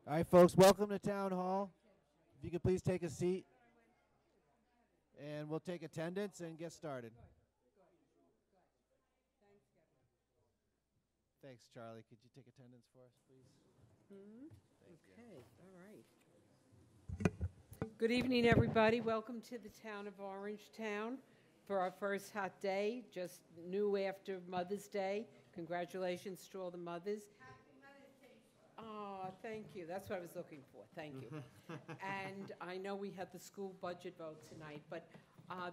All right, folks, welcome to Town Hall. If you could please take a seat, and we'll take attendance and get started. Thanks, Charlie. Could you take attendance for us, please? Okay, all right. Good evening, everybody. Welcome to the town of Orangetown for our first hot day, just new after Mother's Day. Congratulations to all the mothers. Oh, thank you. That's what I was looking for. Thank you. And I know we had the school budget vote tonight, but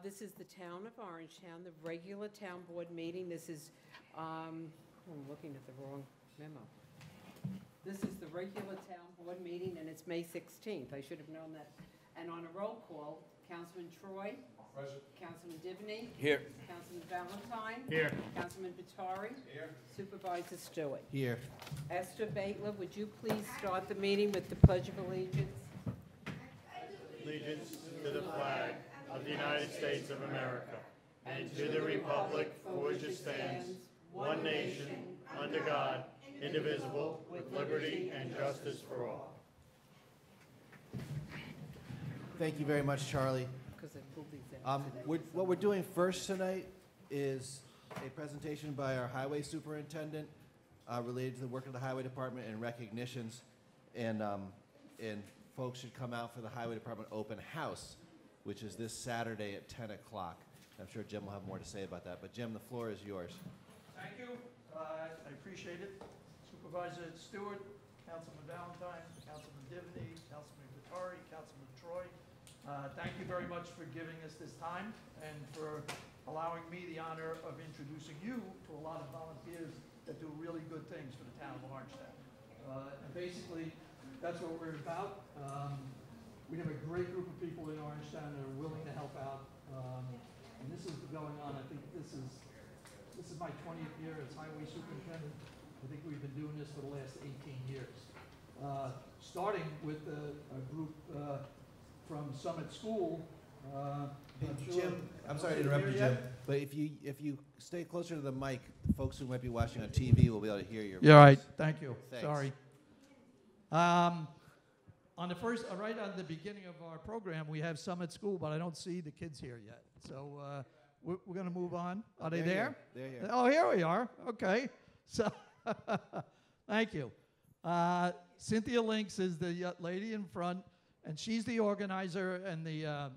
this is the town of Orangetown, the regular town board meeting. This is, I'm looking at the wrong memo. This is the regular town board meeting, and it's May 16th. I should have known that. And on a roll call, Councilman Troy. Present. Councilman Divney. Here. Councilman Valentine. Here. Councilman Batari. Here. Supervisor Stewart. Here. Esther Baitler, would you please start the meeting with the Pledge of Allegiance? Allegiance to the flag of the United States of America and to the republic for which it stands, one nation, under God, indivisible, with liberty and justice for all. Thank you very much, Charlie. What we're doing first tonight is a presentation by our highway superintendent related to the work of the highway department and recognitions. And folks should come out for the highway department open house, which is this Saturday at 10 o'clock. I'm sure Jim will have more to say about that. But Jim, the floor is yours. Thank you. I appreciate it. Supervisor Stewart, Councilman Valentine, Councilman Divney, Councilman Batari, Councilman Troy. Thank you very much for giving us this time and for allowing me the honor of introducing you to a lot of volunteers that do really good things for the town of Orangetown. And basically, that's what we're about. We have a great group of people in Orangetown that are willing to help out. And this is going on, I think this is my 20th year as highway superintendent. I think we've been doing this for the last 18 years. Starting with a group from Summit School. Jim, I'm sorry to interrupt you, Jim, but if you stay closer to the mic, the folks who might be watching on TV will be able to hear your voice. Yeah, right. Thank you. Thanks. Sorry. On the first, right on the beginning of our program, we have Summit School, but I don't see the kids here yet. So we're going to move on. Are they there? They're here. Oh, here we are. Okay. So thank you. Cynthia Links is the lady in front, and she's the organizer and the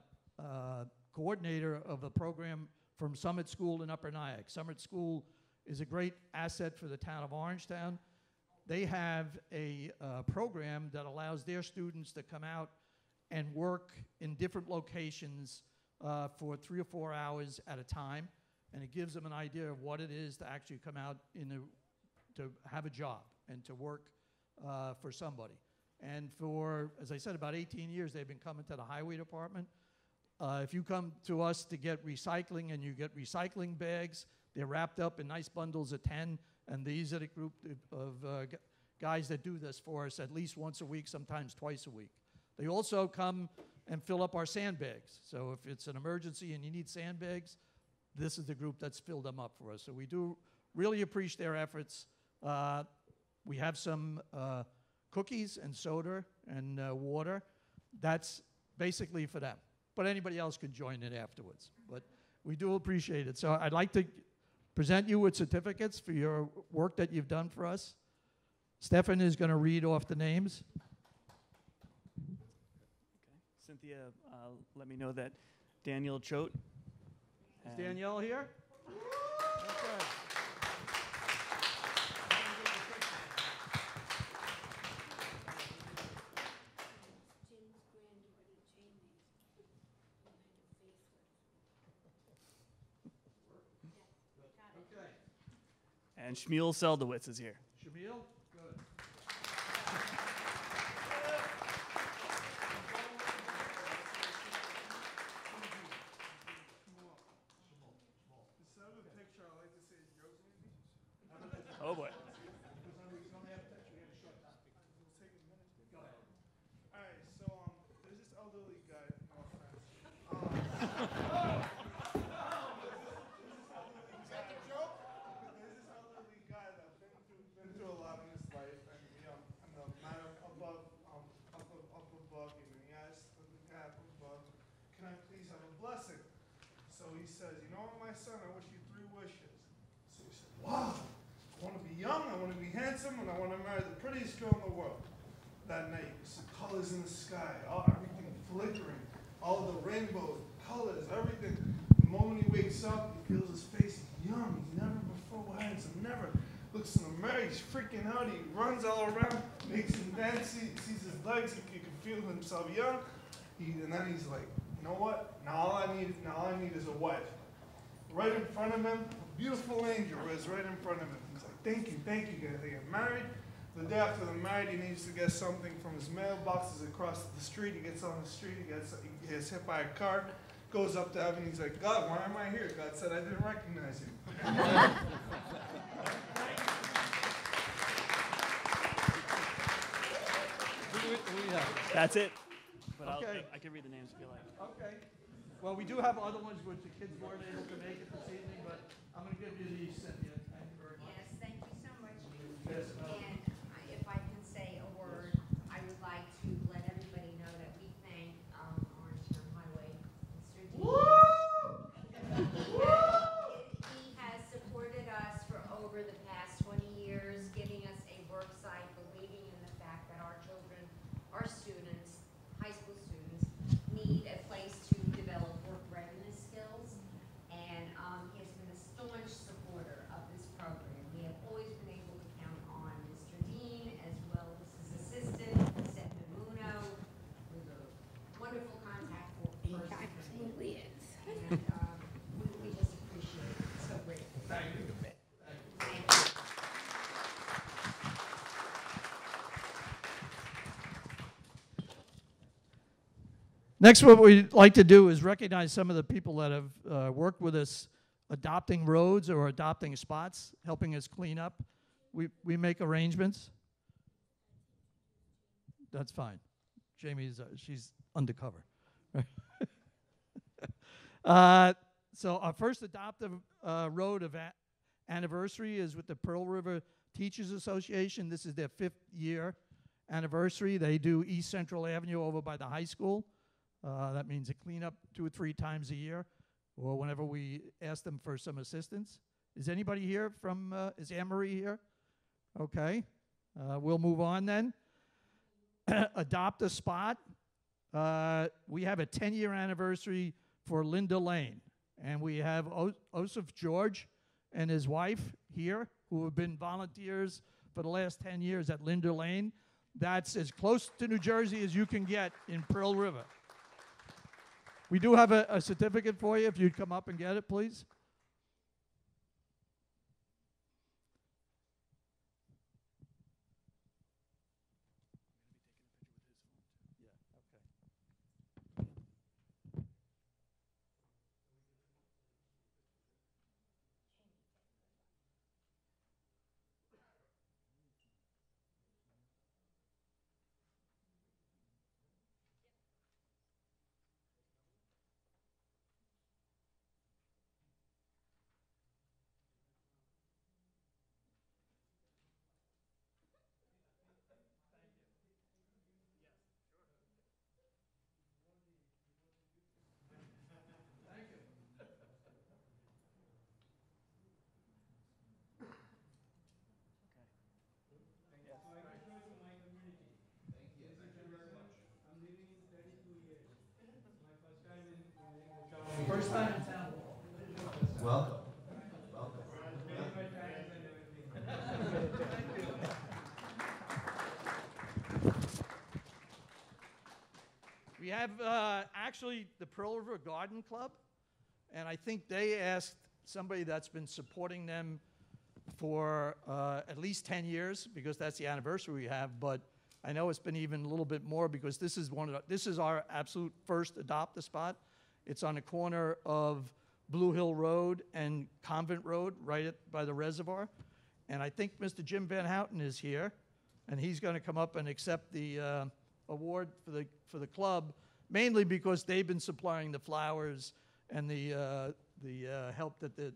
coordinator of a program from Summit School in Upper Nyack. Summit School is a great asset for the town of Orangetown. They have a program that allows their students to come out and work in different locations for 3 or 4 hours at a time, and it gives them an idea of what it is to actually come out to have a job and to work for somebody. And for, as I said, about 18 years, they've been coming to the highway department. If you come to us to get recycling and you get recycling bags, they're wrapped up in nice bundles of 10, and these are the group of guys that do this for us at least once a week, sometimes twice a week. They also come and fill up our sandbags. So if it's an emergency and you need sandbags, this is the group that's filled them up for us. So we do really appreciate their efforts. We have some cookies and soda and water. That's basically for them. But anybody else can join in afterwards. But we do appreciate it. So I'd like to present you with certificates for your work that you've done for us. Stefan is going to read off the names. Okay. Cynthia, let me know that Daniel Choate. Is Danielle here? Okay. And Shmuel Seldowitz is here. Shmuel? Good. Oh boy. Alright, so there's this elderly guy, no offense. There's this elderly guy that's been through a lot in he says, you know what, my son, I wish you 3 wishes. So he said, wow, I want to be young, I want to be handsome, and I want to marry the prettiest girl in the world. That night, you see colors in the sky, everything flickering, all the rainbows, colors, everything. The moment he wakes up, he feels his face, he's young, he's never before handsome, never. Looks in the mirror, he's freaking out, he runs all around, makes him dance, he sees his legs, he can feel himself young. And then he's like, you know what? Now all I need is a wife. Right in front of him, a beautiful angel is right in front of him. He's like, thank you, they get married. The day after they're married, he needs to get something from his mailboxes across the street. He gets on the street, he gets hit by a car, goes up to heaven, he's like, God, why am I here? God said, I didn't recognize you. That's it. But Okay. I can read the names if you like. Okay. Well, we do have other ones which the kids weren't able to make it this evening, but I'm going to give you these, Cynthia. Thank you very much. Yes, thank you so much. Yes, And if I can say a word, I would like to let everybody know that we thank Orangetown Highway, Mr. Dean. He has supported us for over the past 20 years, giving us a work site, believing in the fact that our children, our students, high school students, need a place to develop work readiness skills. And he has been a staunch supporter of this program. We have always been able to count on Mr. Dean as well as his assistant, Seth Muno, who's a wonderful contact He person. absolutely is. And we just appreciate it. So grateful. Thank you. Thank you. Next, what we'd like to do is recognize some of the people that have worked with us adopting roads or adopting spots, helping us clean up. We make arrangements. That's fine. Jamie's, she's undercover. So our first adoptive road of anniversary is with the Pearl River Teachers Association. This is their 5th year anniversary. They do East Central Avenue over by the high school. That means a cleanup 2 or 3 times a year, or whenever we ask them for some assistance. Is anybody here from, is Anne-Marie here? Okay, we'll move on then. Adopt a spot. We have a 10-year anniversary for Linda Lane, and we have Osif George and his wife here, who have been volunteers for the last 10 years at Linda Lane. That's as close to New Jersey as you can get in Pearl River. We do have a certificate for you if you'd come up and get it, please. First time in town. Welcome. We have actually the Pearl River Garden Club, and I think they asked somebody that's been supporting them for at least 10 years, because that's the anniversary we have, but I know it's been even a little bit more because this is our absolute first adopt a spot. It's on the corner of Blue Hill Road and Convent Road, right by the reservoir. And I think Mr. Jim Van Houten is here, and he's going to come up and accept the award for the club, mainly because they've been supplying the flowers and the help that the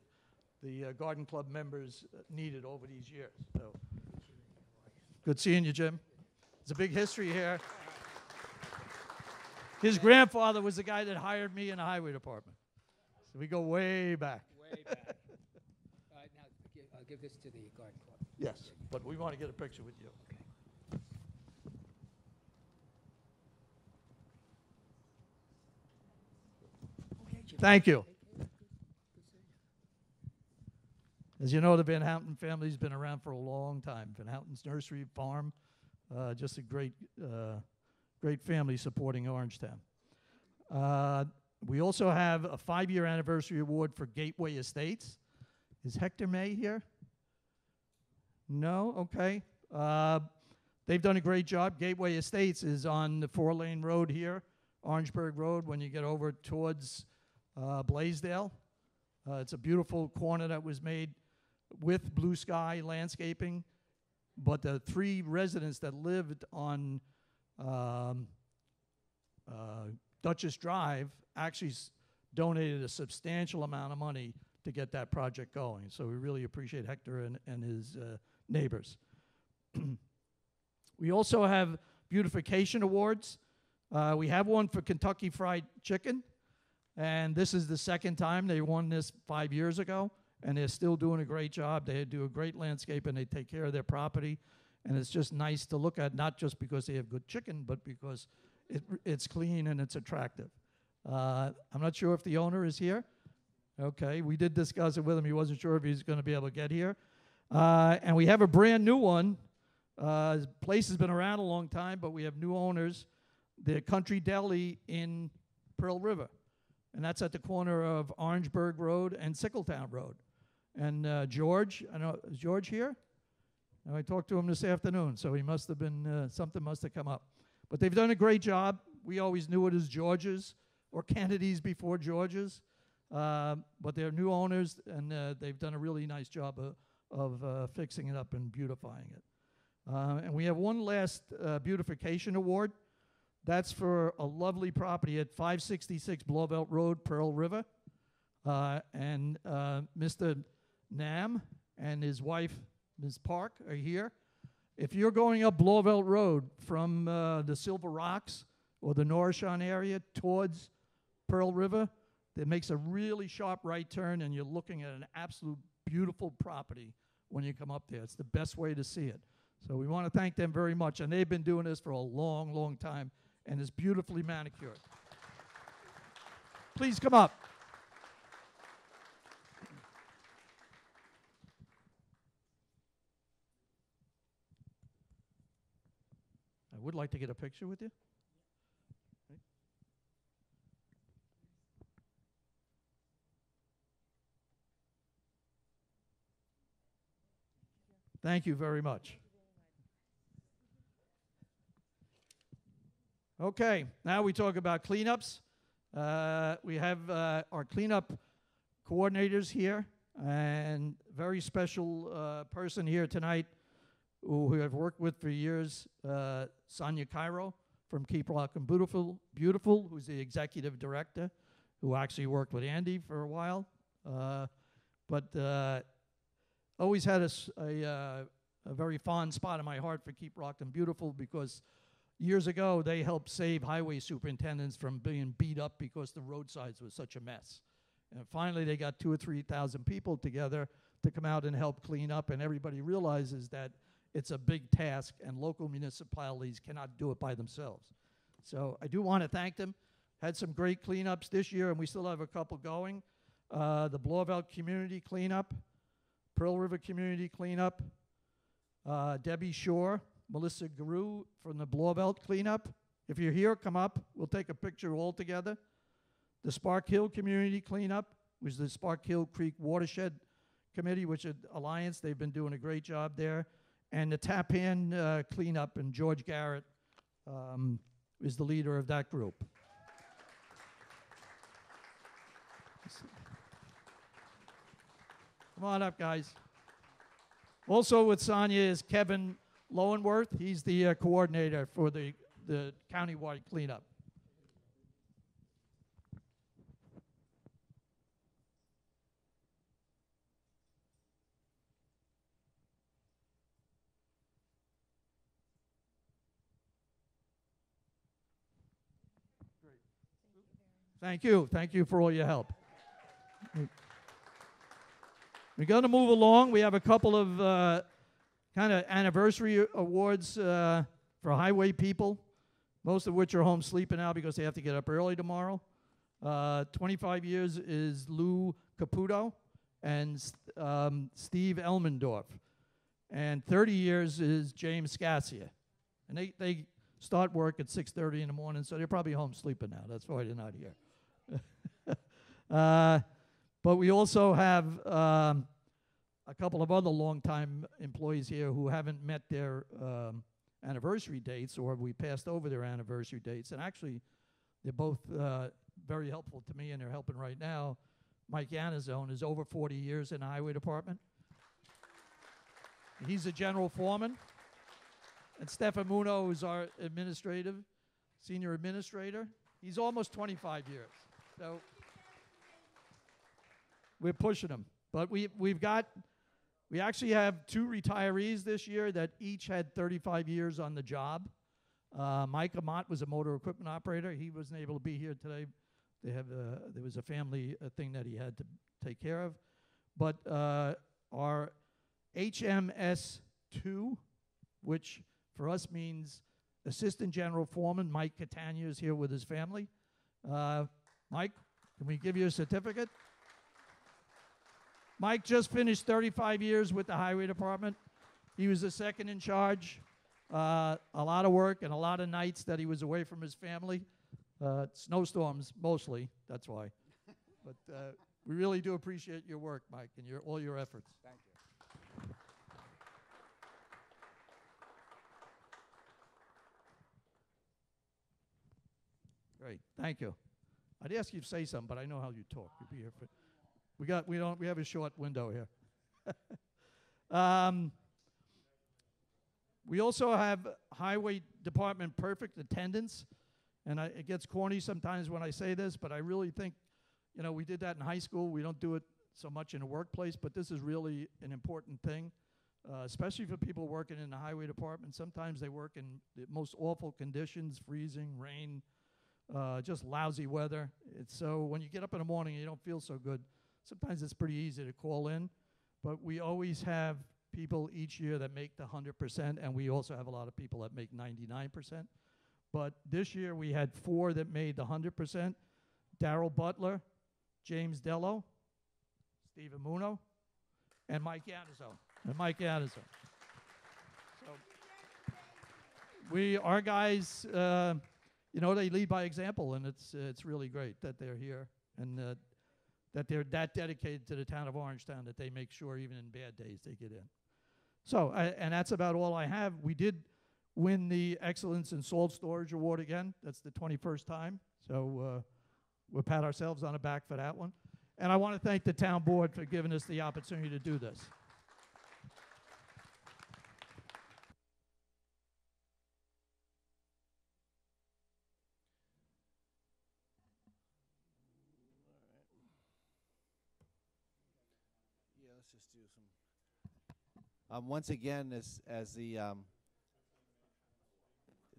garden club members needed over these years. So, good seeing you, Jim. It's a big history here. His grandfather was the guy that hired me in the highway department. So we go way back. Way back. Now, I'll give this to the garden club. Yes, but we want to get a picture with you. Okay, Jim. Thank you. As you know, the Van Houten family's been around for a long time. Van Houten's nursery, farm, just a great family supporting Orangetown. We also have a 5-year anniversary award for Gateway Estates. Is Hector May here? No? Okay. They've done a great job. Gateway Estates is on the 4-lane road here, Orangeburg Road, when you get over towards Blaisdell. It's a beautiful corner that was made with blue sky landscaping, but the 3 residents that lived on Dutchess Drive actually donated a substantial amount of money to get that project going. So we really appreciate Hector and his neighbors. We also have beautification awards. We have one for Kentucky Fried Chicken, and this is the second time. They won this 5 years ago, and they're still doing a great job. They do a great landscape, and they take care of their property, and it's just nice to look at, not just because they have good chicken, but because it's clean and it's attractive. I'm not sure if the owner is here. Okay, we did discuss it with him. He wasn't sure if he's going to be able to get here. And we have a brand new one. The place has been around a long time, but we have new owners. The Country Deli in Pearl River. And that's at the corner of Orangeburg Road and Sickletown Road. And George, I know, is George here? And I talked to him this afternoon, so he must have been, something must have come up. But they've done a great job. We always knew it as George's or Kennedy's before George's. But they're new owners, and they've done a really nice job of fixing it up and beautifying it. And we have one last beautification award. That's for a lovely property at 566 Blauvelt Road, Pearl River. And Mr. Nam and his wife, Ms. Park, are here. If you're going up Blauvelt Road from the Silver Rocks or the Norrichon area towards Pearl River, it makes a really sharp right turn, and you're looking at an absolute beautiful property when you come up there. It's the best way to see it. So we want to thank them very much, and they've been doing this for a long, long time, and it's beautifully manicured. Please come up. I would like to get a picture with you. Thank you very much. Okay, now we talk about cleanups. We have our cleanup coordinators here, and very special person here tonight who I've worked with for years, Sonia Cairo from Keep Rockin' Beautiful, who's the executive director, who actually worked with Andy for a while. But always had a very fond spot in my heart for Keep Rockin' Beautiful, because years ago they helped save highway superintendents from being beat up because the roadsides was such a mess. And finally they got 2,000 or 3,000 people together to come out and help clean up, and everybody realizes that it's a big task and local municipalities cannot do it by themselves. So I do want to thank them. Had some great cleanups this year, and we still have a couple going. The Blauvelt Community Cleanup, Pearl River Community Cleanup, Debbie Shore, Melissa Guru from the Blauvelt Cleanup. If you're here, come up. We'll take a picture all together. The Spark Hill Community Cleanup was the Spark Hill Creek Watershed Committee, which is Alliance. They've been doing a great job there. And the Tappan Cleanup, and George Garrett is the leader of that group. Come on up, guys. Also with Sonia is Kevin Lowenworth. He's the coordinator for the countywide cleanup. Thank you. Thank you for all your help. We're going to move along. We have a couple of kind of anniversary awards for highway people, most of which are home sleeping now because they have to get up early tomorrow. 25 years is Lou Caputo and Steve Elmendorf. And 30 years is James Scassia. And they start work at 6:30 in the morning, so they're probably home sleeping now. That's why they're not here. But we also have a couple of other longtime employees here who haven't met their anniversary dates, or we passed over their anniversary dates. And actually, they're both very helpful to me, and they're helping right now. Mike Yanazone is over 40 years in the highway department. He's a general foreman. And Stefan Muno is our senior administrator. He's almost 25 years. So we're pushing him. But we actually have 2 retirees this year that each had 35 years on the job. Mike Amat was a motor equipment operator. He wasn't able to be here today. There was a family thing that he had to take care of. But our HMS2, which for us means Assistant General Foreman, Mike Catania is here with his family. Mike, can we give you a certificate? Mike just finished 35 years with the Highway Department. He was the second in charge. A lot of work and a lot of nights that he was away from his family. Snowstorms, mostly, that's why. But we really do appreciate your work, Mike, and all your efforts. Thank you. Great, thank you. I'd ask you to say something, but I know how you talk. You'll be here for, we have a short window here. We also have Highway Department perfect attendance, and it gets corny sometimes when I say this, but I really think, we did that in high school. We don't do it so much in the workplace, but this is really an important thing, especially for people working in the Highway Department. Sometimes they work in the most awful conditions, freezing, rain, just lousy weather. So when you get up in the morning and you don't feel so good, sometimes it's pretty easy to call in, but we always have people each year that make the 100%, and we also have a lot of people that make 99%. But this year we had 4 that made the 100%. Darrell Butler, James Dello, Stephen Muno, and Mike Yanazone. So our guys, they lead by example, and it's really great that they're here and that they're that dedicated to the town of Orangetown that they make sure even in bad days they get in. So, and that's about all I have. We did win the Excellence in Salt Storage Award again. That's the 21st time. So we'll pat ourselves on the back for that one. And I want to thank the town board for giving us the opportunity to do this. Yeah, let's just do some. Once again, as the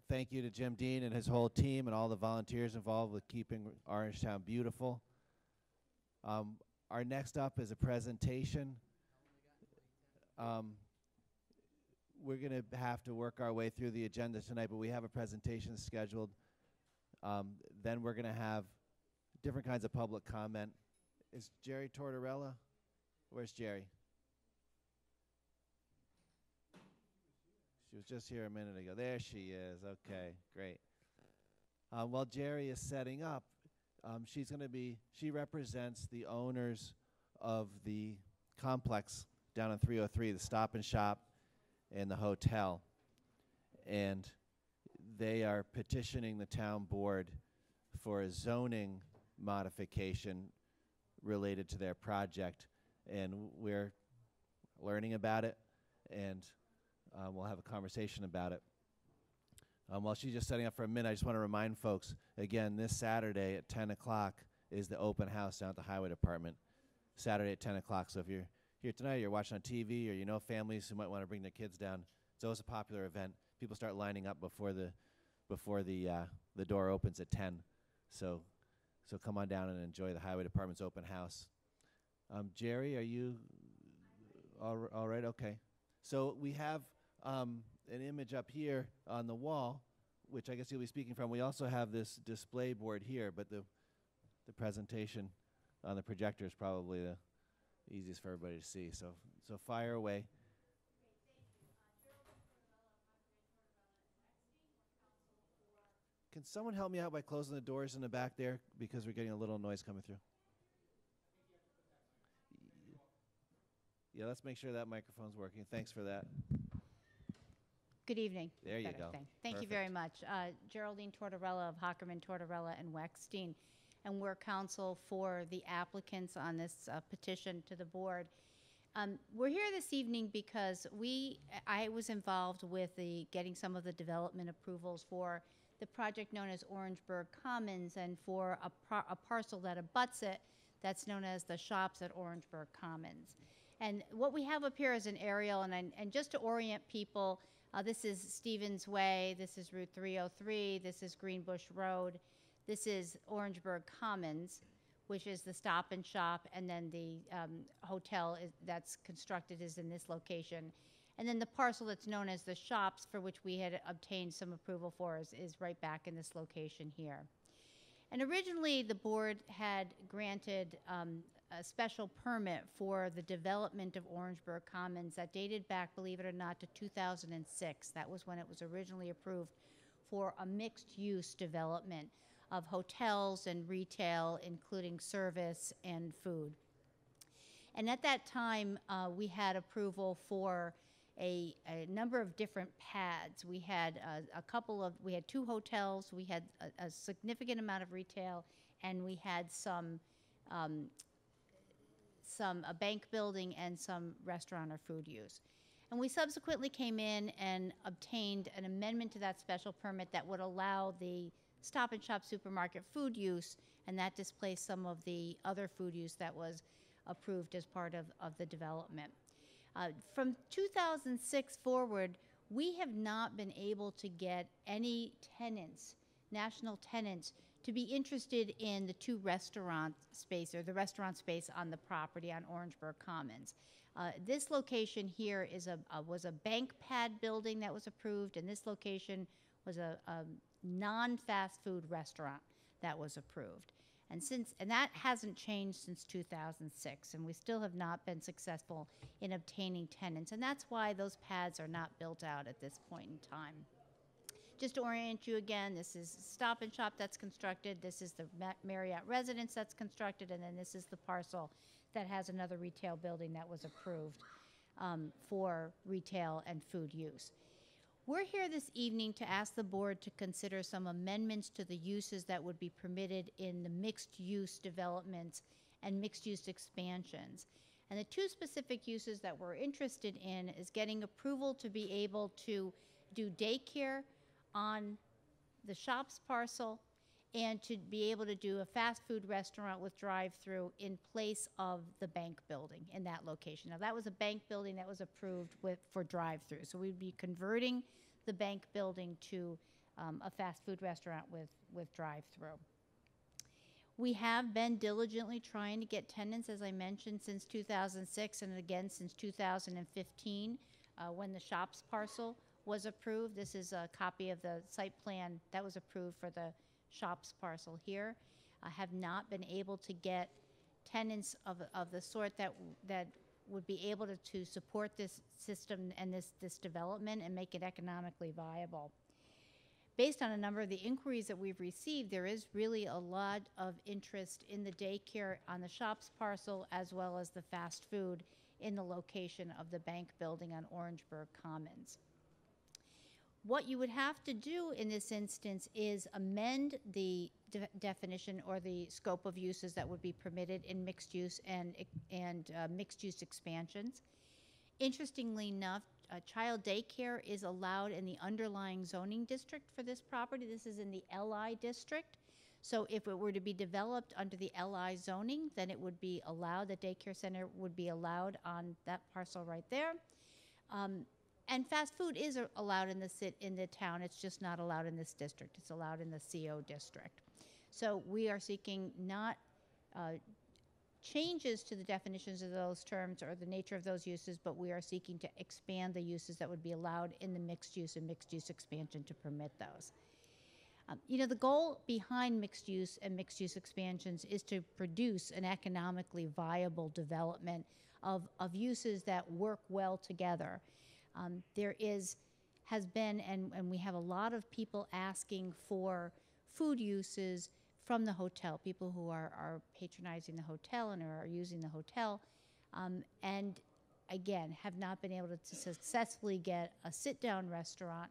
thank you to Jim Dean and his whole team and all the volunteers involved with keeping Orangetown beautiful. Our next up is a presentation. We're going to have to work our way through the agenda tonight, but we have a presentation scheduled. Then we're going to have different kinds of public comment. Is Jerry Tortorella? Where's Jerry? She was just here a minute ago. There she is. Okay, great. While Jerry is setting up, she represents the owners of the complex down on 303, the Stop and Shop and the hotel. And they are petitioning the town board for a zoning modification related to their project. And we're learning about it, and we'll have a conversation about it. While she's just setting up for a minute, I just want to remind folks, again, this Saturday at 10 o'clock is the open house down at the Highway Department. Saturday at 10 o'clock. So if you're here tonight, you're watching on TV, or families who might want to bring their kids down, it's always a popular event. People start lining up before the door opens at 10. So come on down and enjoy the Highway Department's open house. Jerry, are you all right? Okay. So we have an image up here on the wall, which I guess you'll be speaking from. We also have this display board here, but the presentation on the projector is probably the easiest for everybody to see. So fire away. Can someone help me out by closing the doors in the back there, because we're getting a little noise coming through? Yeah, let's make sure that microphone's working. Thanks for that. Good evening. There you Better go. Thank you very much. Geraldine Tortorella of Hockerman, Tortorella, and Wechstein, and we're counsel for the applicants on this petition to the board. We're here this evening because I was involved with getting some of the development approvals for the project known as Orangeburg Commons, and for a parcel that abuts it that's known as the Shops at Orangeburg Commons. And what we have up here is an aerial, and just to orient people, this is Stevens Way, this is Route 303, this is Greenbush Road, this is Orangeburg Commons, which is the Stop and Shop, and then the hotel that's constructed is in this location. And then the parcel that's known as the Shops, for which we had obtained some approval for, is right back in this location here. And originally, the board had granted a special permit for the development of Orangeburg Commons that dated back, believe it or not, to 2006. That was when it was originally approved for a mixed-use development of hotels and retail, including service and food. And at that time, we had approval for a number of different pads. We had we had 2 hotels, we had a significant amount of retail, and we had a bank building and some restaurant or food use. And we subsequently came in and obtained an amendment to that special permit that would allow the Stop and Shop supermarket food use, and that displaced some of the other food use that was approved as part of the development. From 2006 forward, we have not been able to get any tenants, national tenants, to be interested in the 2 restaurant space, or the restaurant space on the property on Orangeburg Commons. This location here was a bank pad building that was approved, and this location was a non-fast food restaurant that was approved. And that hasn't changed since 2006, and we still have not been successful in obtaining tenants, and that's why those pads are not built out at this point in time. Just to orient you again, this is Stop and Shop that's constructed, this is the Marriott Residence that's constructed, and then this is the parcel that has another retail building that was approved for retail and food use. We're here this evening to ask the board to consider some amendments to the uses that would be permitted in the mixed-use developments and mixed-use expansions. And the 2 specific uses that we're interested in is getting approval to be able to do daycare on the Shops parcel, and to be able to do a fast food restaurant with drive-through in place of the bank building in that location. Now, that was a bank building that was approved for drive-through, so we'd be converting the bank building to a fast food restaurant with drive-through. We have been diligently trying to get tenants, as I mentioned, since 2006, and again since 2015, when the Shops parcel was approved. This is a copy of the site plan that was approved for the Shops parcel here. I have not been able to get tenants of the sort that would be able to support this system and this development and make it economically viable. Based on a number of the inquiries that we've received, there is really a lot of interest in the daycare on the Shops parcel, as well as the fast food in the location of the bank building on Orangeburg Commons. What you would have to do in this instance is amend the definition or the scope of uses that would be permitted in mixed use and mixed use expansions. Interestingly enough, child daycare is allowed in the underlying zoning district for this property. This is in the LI district. So if it were to be developed under the LI zoning, then it would be allowed, the daycare center would be allowed on that parcel right there. And fast food is allowed in the town. It's just not allowed in this district. It's allowed in the CO district. So we are seeking not changes to the definitions of those terms or the nature of those uses, but we are seeking to expand the uses that would be allowed in the mixed use and mixed use expansion to permit those. You know, the goal behind mixed use and mixed use expansions is to produce an economically viable development of uses that work well together. Has been, and we have a lot of people asking for food uses from the hotel, people who are patronizing the hotel and are using the hotel, and again, have not been able to successfully get a sit-down restaurant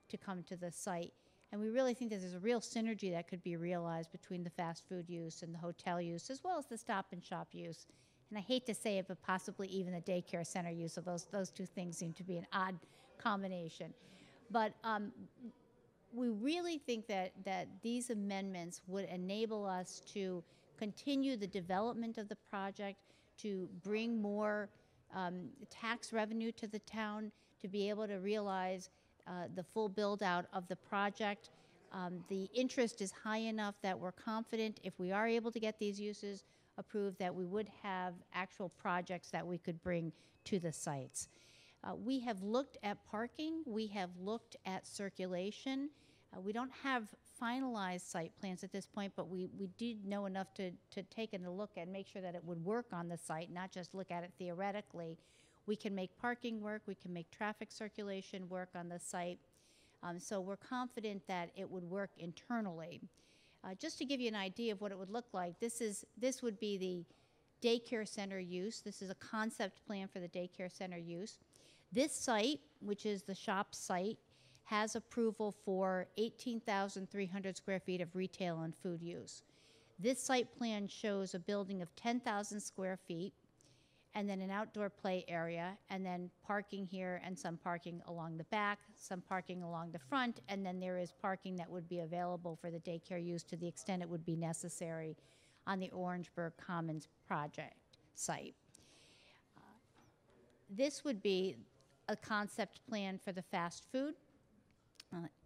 to come to the site. And we really think that there's a real synergy that could be realized between the fast food use and the hotel use, as well as the stop and shop use. And I hate to say it, but possibly even the daycare center use. So those two things seem to be an odd combination. But we really think that these amendments would enable us to continue the development of the project, to bring more tax revenue to the town, to be able to realize the full build out of the project. The interest is high enough that we're confident if we are able to get these uses approved that we would have actual projects that we could bring to the sites. We have looked at parking, we have looked at circulation. We don't have finalized site plans at this point, but we did know enough to take a look and make sure that it would work on the site, not just look at it theoretically. We can make parking work, we can make traffic circulation work on the site. So we're confident that it would work internally. Just to give you an idea of what it would look like, this would be the daycare center use. This is a concept plan for the daycare center use. This site, which is the shop site, has approval for 18,300 square feet of retail and food use. This site plan shows a building of 10,000 square feet, and then an outdoor play area, and then parking here and some parking along the back, some parking along the front, and then there is parking that would be available for the daycare use to the extent it would be necessary on the Orangeburg Commons project site. This would be a concept plan for the fast food.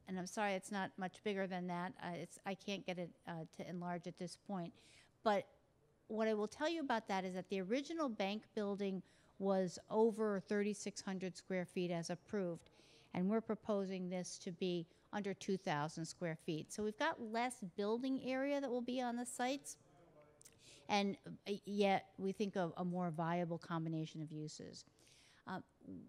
And I'm sorry, it's not much bigger than that. I can't get it to enlarge at this point. But what I will tell you about that is that the original bank building was over 3,600 square feet as approved, and we're proposing this to be under 2,000 square feet. So we've got less building area that will be on the sites, and yet we think of a more viable combination of uses.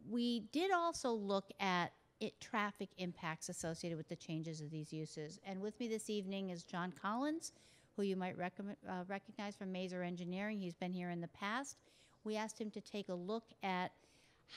We did also look at traffic impacts associated with the changes of these uses. And with me this evening is John Collins, who you might recognize from Mazer Engineering. He's been here in the past. We asked him to take a look at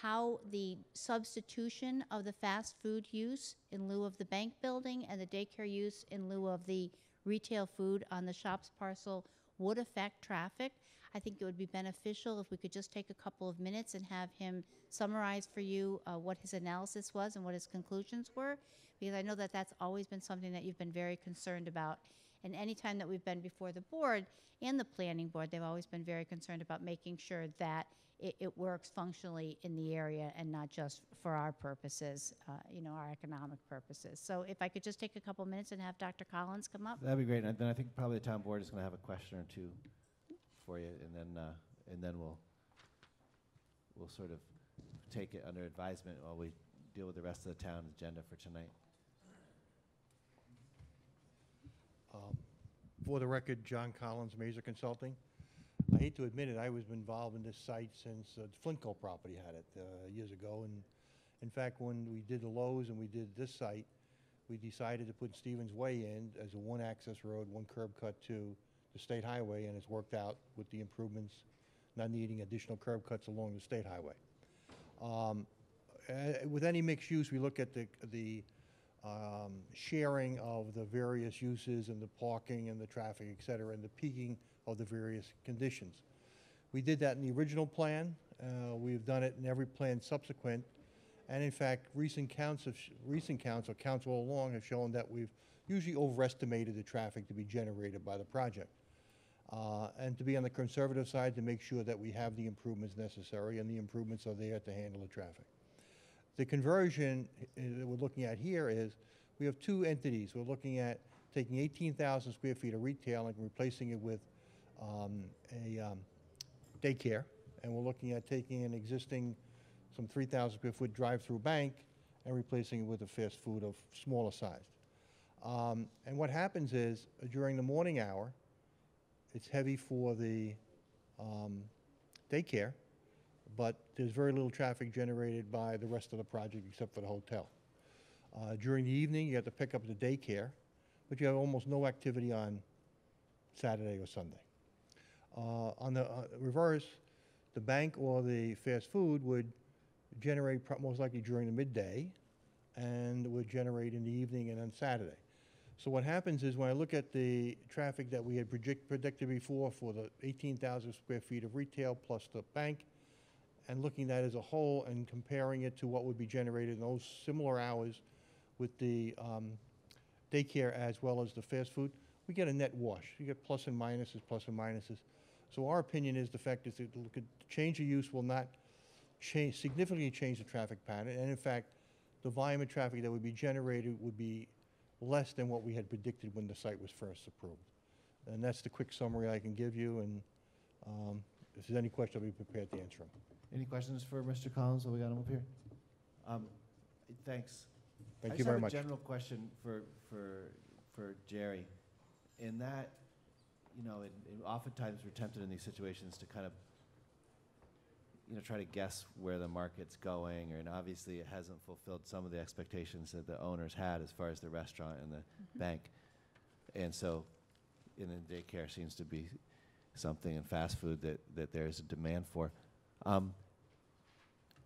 how the substitution of the fast food use in lieu of the bank building and the daycare use in lieu of the retail food on the shops parcel would affect traffic. I think it would be beneficial if we could just take a couple of minutes and have him summarize for you what his analysis was and what his conclusions were, because I know that that's always been something that you've been very concerned about. And any time that we've been before the board and the planning board, they've always been very concerned about making sure that it works functionally in the area and not just for our purposes, our economic purposes. So if I could just take a couple minutes and have Dr. Collins come up. That'd be great. And then I think probably the town board is going to have a question or two for you, and then we'll sort of take it under advisement while we deal with the rest of the town agenda for tonight. For the record, John Collins, Mazer Consulting. I hate to admit it, I was involved in this site since the Flintco property had it years ago. And in fact, when we did the Lowe's and we did this site, we decided to put Stevens Way in as a one access road, one curb cut to the state highway, and it's worked out with the improvements, not needing additional curb cuts along the state highway. With any mixed use, we look at the sharing of the various uses and the parking and the traffic, et cetera, and the peaking of the various conditions. We did that in the original plan. We've done it in every plan subsequent. And in fact, recent counts all along have shown that we've usually overestimated the traffic to be generated by the project. And to be on the conservative side to make sure that we have the improvements necessary and the improvements are there to handle the traffic. The conversion that we're looking at here is we have two entities. We're looking at taking 18,000 square feet of retail and replacing it with daycare, and we're looking at taking an existing, some 3,000 square foot drive-through bank and replacing it with a fast food of smaller size. And what happens is, during the morning hour, it's heavy for the daycare, but there's very little traffic generated by the rest of the project except for the hotel. During the evening, you have to pick up the daycare, but you have almost no activity on Saturday or Sunday. On the reverse, the bank or the fast food would generate most likely during the midday and would generate in the evening and on Saturday. So what happens is, when I look at the traffic that we had predicted before for the 18,000 square feet of retail plus the bank, and looking at that as a whole and comparing it to what would be generated in those similar hours with the daycare as well as the fast food, we get a net wash. You get plus and minuses, plus and minuses. So our opinion is, the fact is that the change of use will not significantly change the traffic pattern, and in fact, the volume of traffic that would be generated would be less than what we had predicted when the site was first approved. And that's the quick summary I can give you, and if there's any question, I'll be prepared to answer them. Any questions for Mr. Collins while we got him up here? Thanks. Thank you very much. I just have a general question for Jerry. In that, you know, oftentimes we're tempted in these situations to kind of, you know, try to guess where the market's going, and obviously it hasn't fulfilled some of the expectations that the owners had as far as the restaurant and the bank. And so, in the daycare seems to be something in fast food that there's a demand for.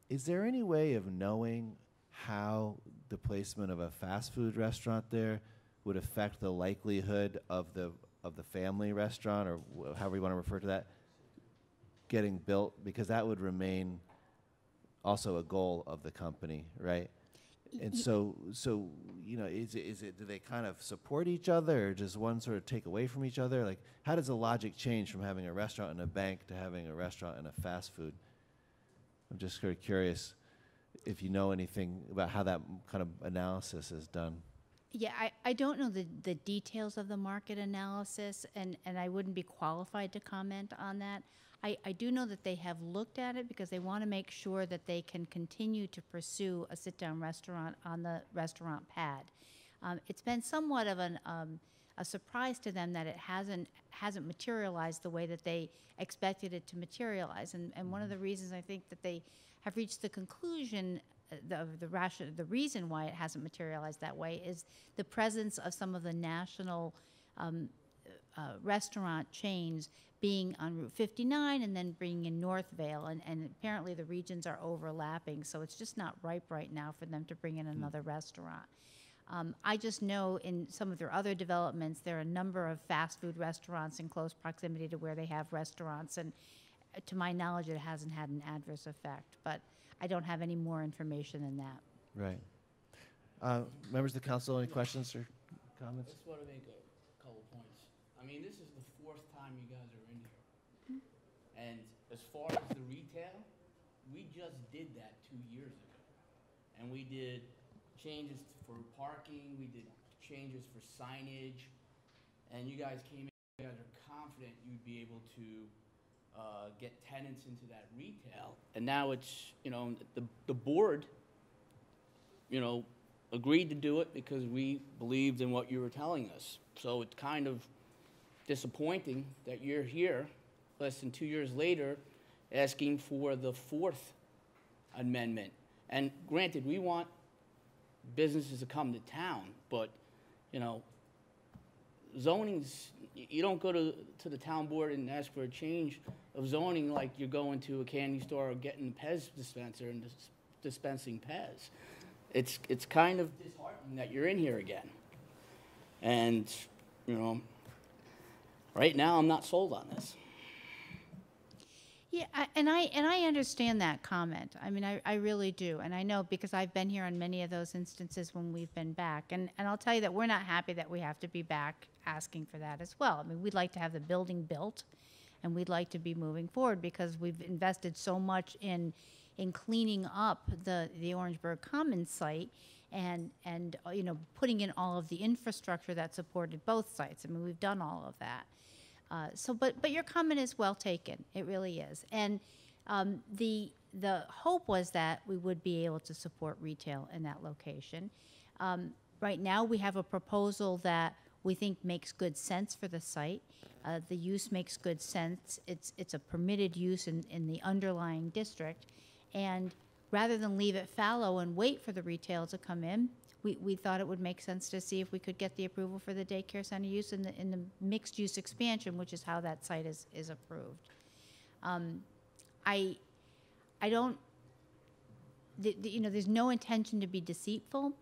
Is there any way of knowing how the placement of a fast food restaurant there would affect the likelihood of the family restaurant, or however you want to refer to that, getting built? Because that would remain also a goal of the company, right? And so you know, is it do they kind of support each other, or does one sort of take away from each other? Like, how does the logic change from having a restaurant and a bank to having a restaurant and a fast food? I'm just sort of curious if you know anything about how that kind of analysis is done. Yeah, I don't know the details of the market analysis, and I wouldn't be qualified to comment on that. I do know that they have looked at it because they want to make sure that they can continue to pursue a sit-down restaurant on the restaurant pad. It's been somewhat of a surprise to them that it hasn't materialized the way that they expected it to materialize. And one of the reasons I think that they have reached the conclusion, the reason why it hasn't materialized that way, is the presence of some of the national restaurant chains being on Route 59 and then bringing in Northvale, and apparently the regions are overlapping, so it's just not ripe right now for them to bring in another restaurant. I just know in some of their other developments, there are a number of fast food restaurants in close proximity to where they have restaurants, and to my knowledge, it hasn't had an adverse effect, but I don't have any more information than that. Right. Members of the council, any questions or comments? I just want to make a couple points. I mean, this is the fourth time you guys are in here. And as far as the retail, we just did that 2 years ago. And we did changes for parking, we did changes for signage, and you guys came in, you guys are confident you'd be able to get tenants into that retail. And now it's, you know, the board, you know, agreed to do it because we believed in what you were telling us. So it's kind of disappointing that you're here less than 2 years later asking for the fourth amendment. And granted, we want businesses to come to town, but, you know, zoning's, you don't go to the town board and ask for a change of zoning like you're going to a candy store or getting a Pez dispenser and dispensing Pez. It's kind of disheartening that you're in here again. And, you know, right now I'm not sold on this. Yeah, and I understand that comment. I mean, I really do. And I know because I've been here on many of those instances when we've been back. And I'll tell you that we're not happy that we have to be back asking for that as well. I mean, we'd like to have the building built, and we'd like to be moving forward because we've invested so much in cleaning up the Orangeburg Commons site and you know, putting in all of the infrastructure that supported both sites. I mean, we've done all of that. But your comment is well taken. It really is. And the hope was that we would be able to support retail in that location. Right now, we have a proposal that we think makes good sense for the site. The use makes good sense. It's a permitted use in the underlying district. And rather than leave it fallow and wait for the retail to come in, we thought it would make sense to see if we could get the approval for the daycare center use in the mixed-use expansion, which is how that site is approved. I don't, there's no intention to be deceitful.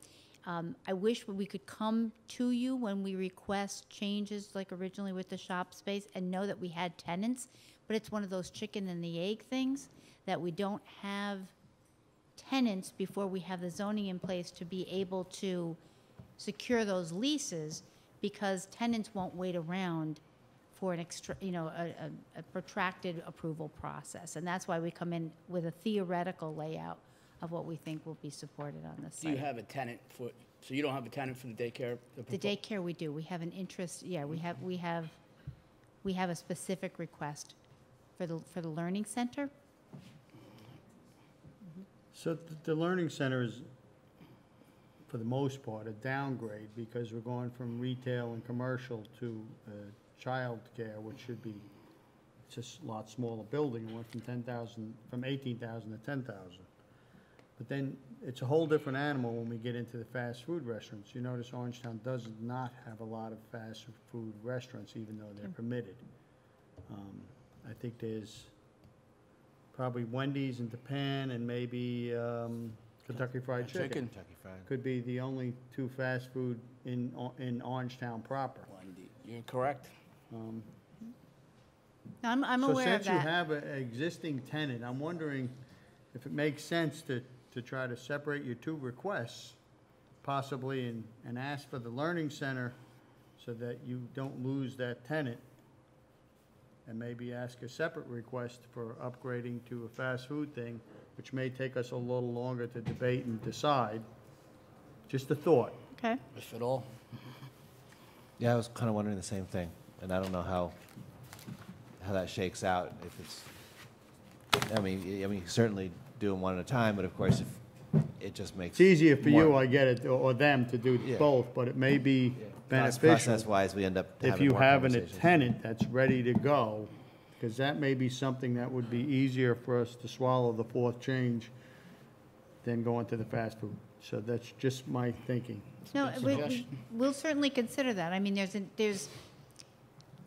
I wish we could come to you when we request changes, like originally with the shop space, and know that we had tenants, but it's one of those chicken and the egg things that we don't have tenants before we have the zoning in place to be able to secure those leases, because tenants won't wait around for an extra, a protracted approval process. And that's why we come in with a theoretical layout of what we think will be supported on the site. Do you have a tenant for, so you don't have a tenant for the daycare? The daycare we do. We have an interest, yeah, we have a specific request for the learning center. So the Learning Center is, for the most part, a downgrade because we're going from retail and commercial to child care, which should be just a lot smaller building. It went from 18,000 to 10,000. But then it's a whole different animal when we get into the fast food restaurants. You notice Orangetown does not have a lot of fast food restaurants, even though they're permitted. I think there's probably Wendy's and Japan and maybe Kentucky Fried Chicken. Kentucky Fried. Could be the only two fast food in Orangetown proper. You're correct. I'm aware of So since you that. have an existing tenant, I'm wondering if it makes sense to try to separate your two requests, possibly, and ask for the Learning Center so that you don't lose that tenant, and maybe ask a separate request for upgrading to a fast food thing, which may take us a little longer to debate and decide. Just a thought. Okay. If at all. Yeah, I was kind of wondering the same thing, and I don't know how that shakes out. If it's, I mean, certainly do them one at a time, but of course, if it just makes It's easier for you, more- I get it, or them to do Yeah. both, but it may be beneficial Process-wise, we end up if having you more have a conversations. tenant that's ready to go, because that may be something that would be easier for us to swallow the fourth change than going to the fast food. So that's just my thinking. No, Good we- suggestion. we'll certainly consider that. I mean, there's,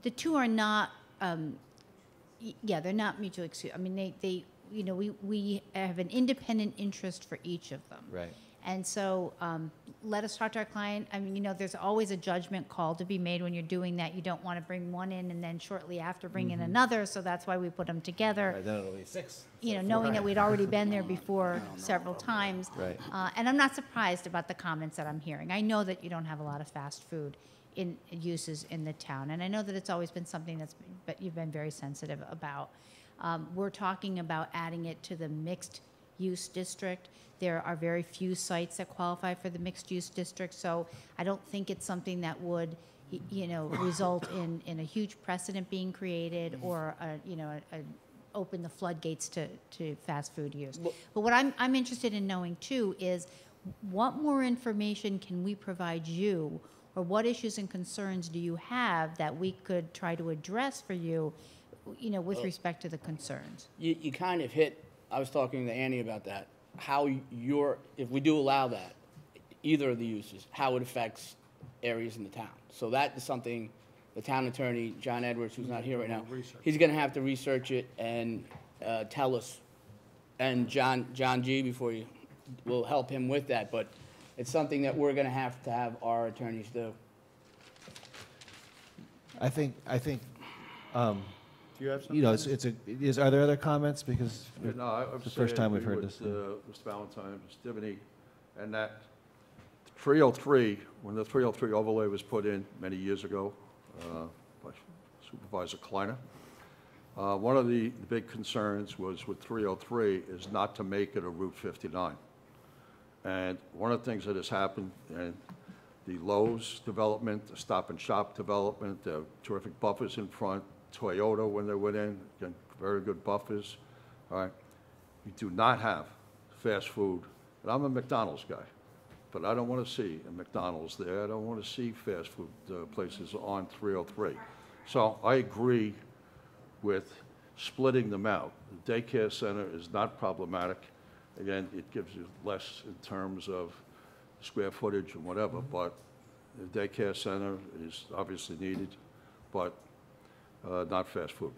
the two are not, yeah, they're not mutually exclusive. I mean, they, we have an independent interest for each of them. Right. And so let us talk to our client. I mean, there's always a judgment call to be made when you're doing that. You don't want to bring one in and then shortly after bring in another, so that's why we put them together. Right, then it'll be 6. Knowing that we'd already been there before several times. Right. And I'm not surprised about the comments that I'm hearing. I know that you don't have a lot of fast food uses in the town, and I know that it's always been something but you've been very sensitive about. We're talking about adding it to the mixed-use district. There are very few sites that qualify for the mixed-use district, so I don't think it's something that would, result in a huge precedent being created or, open the floodgates to fast food use. But what I'm interested in knowing, too, is what more information can we provide you, or what issues and concerns do you have that we could try to address for you, with respect to the concerns? You kind of hit, I was talking to Annie about that, how if we do allow that, either of the uses, how it affects areas in the town. So that is something the town attorney, John Edwards, who's not here right now, he's going to have to research it and tell us. And John G. will help him with that, but it's something that we're going to have our attorneys do. I think, Do you have something? are there other comments? Because Yeah, no, I would the say first time I we've agree heard with, this. Mr. Valentine, Mr. Stivney, and that 303, when the 303 overlay was put in many years ago by Supervisor Kleiner, one of the big concerns was with 303 is not to make it a Route 59. And one of the things that has happened, and the Lowe's development, the Stop and Shop development, the terrific buffers in front, Toyota when they went in, again, very good buffers, all right? You do not have fast food, and I'm a McDonald's guy, but I don't want to see a McDonald's there. I don't want to see fast food places on 303. So I agree with splitting them out. The daycare center is not problematic. Again, it gives you less in terms of square footage and whatever, but the daycare center is obviously needed, but not fast food.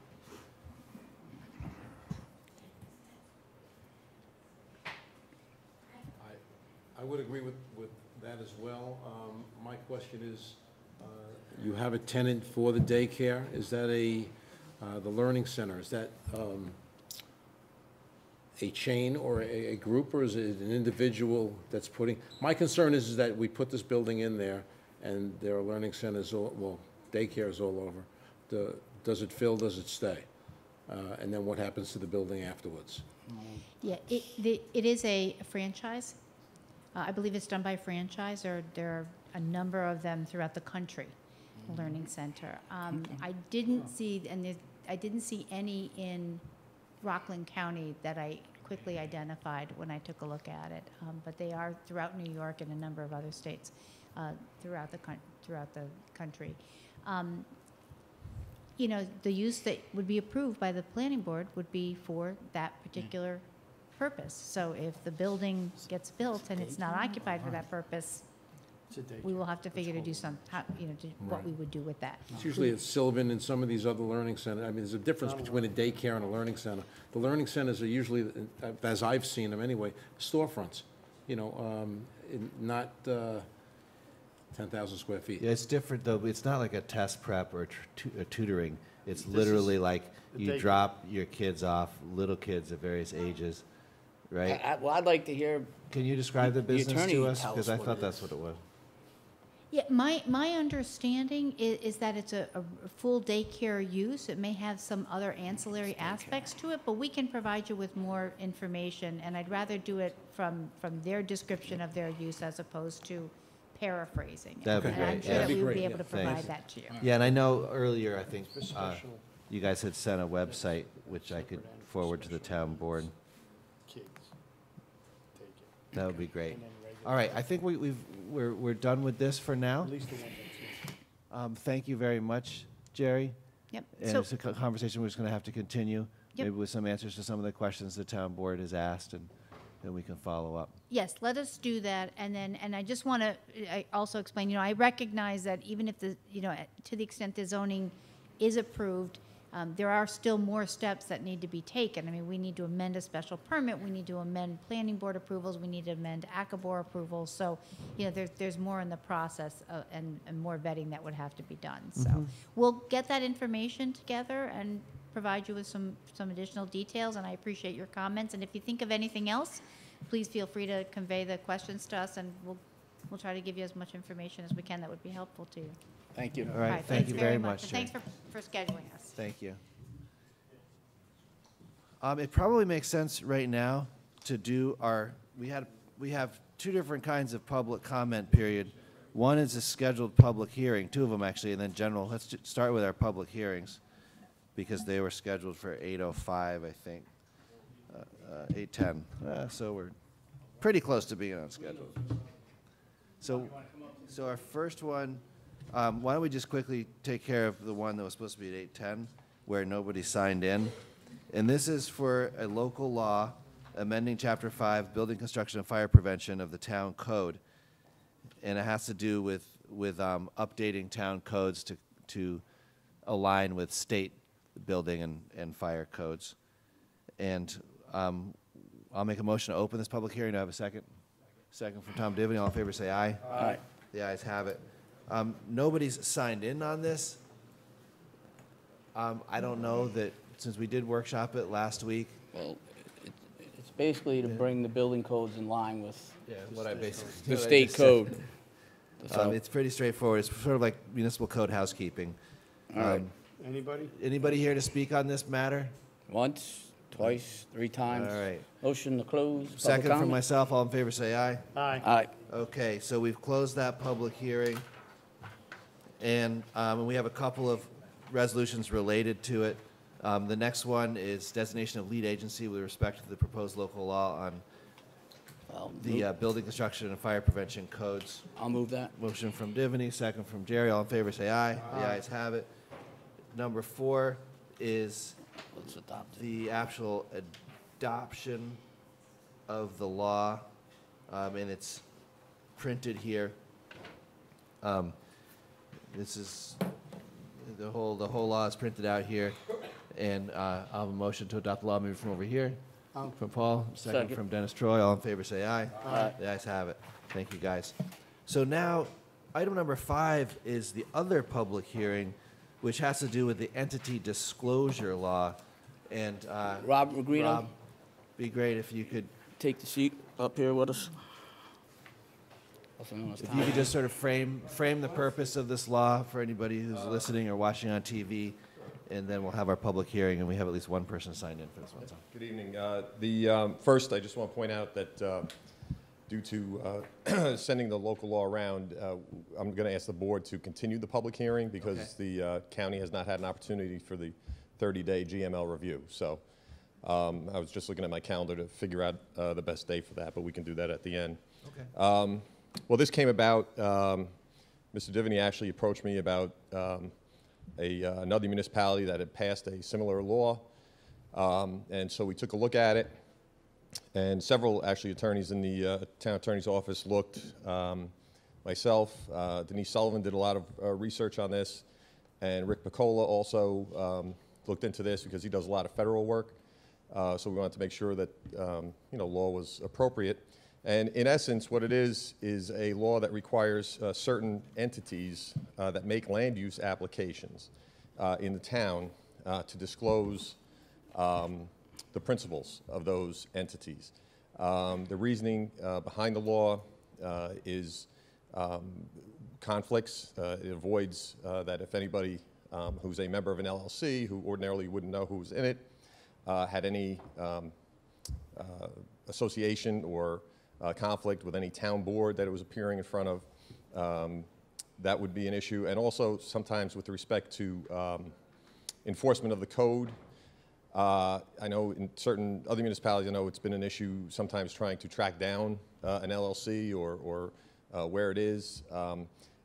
I would agree with that as well. My question is, you have a tenant for the daycare. Is that the learning center, is that a chain or a group, or is it an individual that's putting? My concern is that we put this building in there, and there are learning centers, daycares all over. Does it fill, does it stay? And then what happens to the building afterwards? Yeah, it is a franchise. I believe it's done by franchise. There are a number of them throughout the country, the Learning Center. I didn't see, I didn't see any in Rockland County that I quickly identified when I took a look at it. But they are throughout New York and a number of other states throughout the country. You know, the use that would be approved by the planning board would be for that particular purpose. So if the building gets built and it's not occupied for that purpose, we will have to figure to do what we would do with that. It's usually at Sullivan and some of these other learning centers. I mean, there's a difference between a daycare and a learning center. The learning centers are usually, as I've seen them anyway, storefronts, not 10,000 square feet. Yeah, it's different though. It's not like a test prep or a tutoring. It's literally like you drop your kids off, little kids of various ages, right? Well, I'd like to hear. Can you describe the business attorney to us? tell us Because I what thought it that's is. what it was. Yeah, my understanding is that it's a full daycare use. It may have some other ancillary aspects to it, but we can provide you with more information, and I'd rather do it from their description of their use as opposed to paraphrasing it. That'd be And great, I'm sure yeah. that we would That'd be be able to great, provide Thanks. that to you. Yeah, and I know earlier, I think, you guys had sent a website, which I could forward to the town board. Kids, take it. That would be great. And then regular- All right, I think we're done with this for now. At least the one that's. Thank you very much, Jerry. Yep. And So, it's a conversation we're just going to have to continue, Yep. maybe with some answers to some of the questions the town board has asked, and then we can follow up. yes, let us do that, and I just want to also explain, I recognize that even if to the extent the zoning is approved, there are still more steps that need to be taken. I mean, we need to amend a special permit, we need to amend planning board approvals, we need to amend ACABOR approvals, so, there's more in the process and more vetting that would have to be done. So we'll get that information together and provide you with some additional details, and I appreciate your comments. And if you think of anything else, please feel free to convey the questions to us, and we'll try to give you as much information as we can that would be helpful to you. Thank you. All right, thank thanks you very much, and Jerry. thanks for scheduling us. Thank you. It probably makes sense right now to do we have two different kinds of public comment period. One is a scheduled public hearing, two of them actually, and then general. Let's start with our public hearings, because they were scheduled for 8:05, I think, 8:10. So we're pretty close to being on schedule. So our first one, why don't we just quickly take care of the one that was supposed to be at 8:10, where nobody signed in. And this is for a local law amending Chapter 5, Building Construction and Fire Prevention of the Town Code. And it has to do with updating town codes to align with state building and fire codes. And I'll make a motion to open this public hearing. Do I have a second? Second from Tom Divney. All in favor, say aye. Aye. The ayes have it. Nobody's signed in on this. I don't know that, since we did workshop it last week. Well, it's basically to bring the building codes in line with What I basically. the what I state just said. code. So, It's pretty straightforward. It's sort of like municipal code housekeeping. all right. Anybody? Anybody here to speak on this matter? Once, twice, 3 times. All right. Motion to close. public Second from comment. myself. All in favor, say aye. Aye. Aye. Okay, so we've closed that public hearing. And we have a couple of resolutions related to it. The next one is designation of lead agency with respect to the proposed local law on the building construction and fire prevention codes. I'll move that. Motion from Divany, second from Jerry. All in favor, say aye. The ayes have it. Number 4 is Let's adopt it. the actual adoption of the law, and it's printed here. This is, the whole law is printed out here, and I'll have a motion to adopt the law moving from over here. From Paul, second from Dennis Troy. All in favor, say aye. Aye. The ayes have it. Thank you, guys. So now, item number 5 is the other public hearing, which has to do with the entity disclosure law. And Rob Magrino, Rob, be great if you could, take the seat up here with us. if you could just sort of frame the purpose of this law for anybody who's listening or watching on TV, and then we'll have our public hearing, and we have at least one person signed in for this one. So. Good evening. First, I just want to point out that due to sending the local law around, I'm going to ask the board to continue the public hearing because the county has not had an opportunity for the 30-day GML review. So I was just looking at my calendar to figure out the best day for that, but we can do that at the end. Okay. Well, this came about, Mr. Divany actually approached me about another municipality that had passed a similar law, and so we took a look at it, and several actually attorneys in the town attorney's office looked. Myself, Denise Sullivan did a lot of research on this, and Rick Piccola also looked into this because he does a lot of federal work, so we wanted to make sure that law was appropriate. And in essence, what it is a law that requires certain entities that make land use applications in the town to disclose the principles of those entities. The reasoning behind the law is conflicts. It avoids that if anybody who's a member of an LLC, who ordinarily wouldn't know who's in it, had any association or conflict with any town board that it was appearing in front of, that would be an issue. And also sometimes with respect to enforcement of the code. I know in certain other municipalities, I know it's been an issue sometimes trying to track down an LLC or where it is.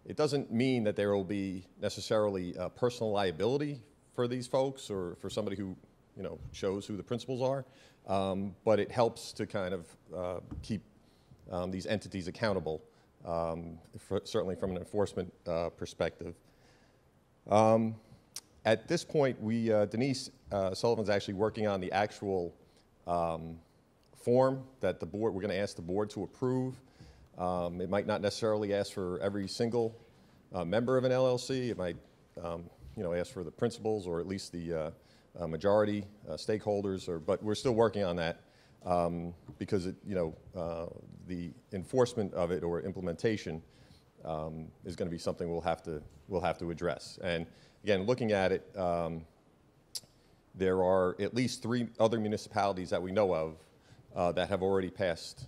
It doesn't mean that there will be necessarily personal liability for these folks or for somebody who shows who the principals are, but it helps to kind of keep these entities accountable, certainly from an enforcement perspective. At this point, Denise Sullivan's actually working on the actual form that we're going to ask the board to approve. It might not necessarily ask for every single member of an LLC. It might, ask for the principals or at least the majority stakeholders. But we're still working on that. Because the enforcement of it or implementation is going to be something we'll have to address. And again, looking at it, there are at least 3 other municipalities that we know of that have already passed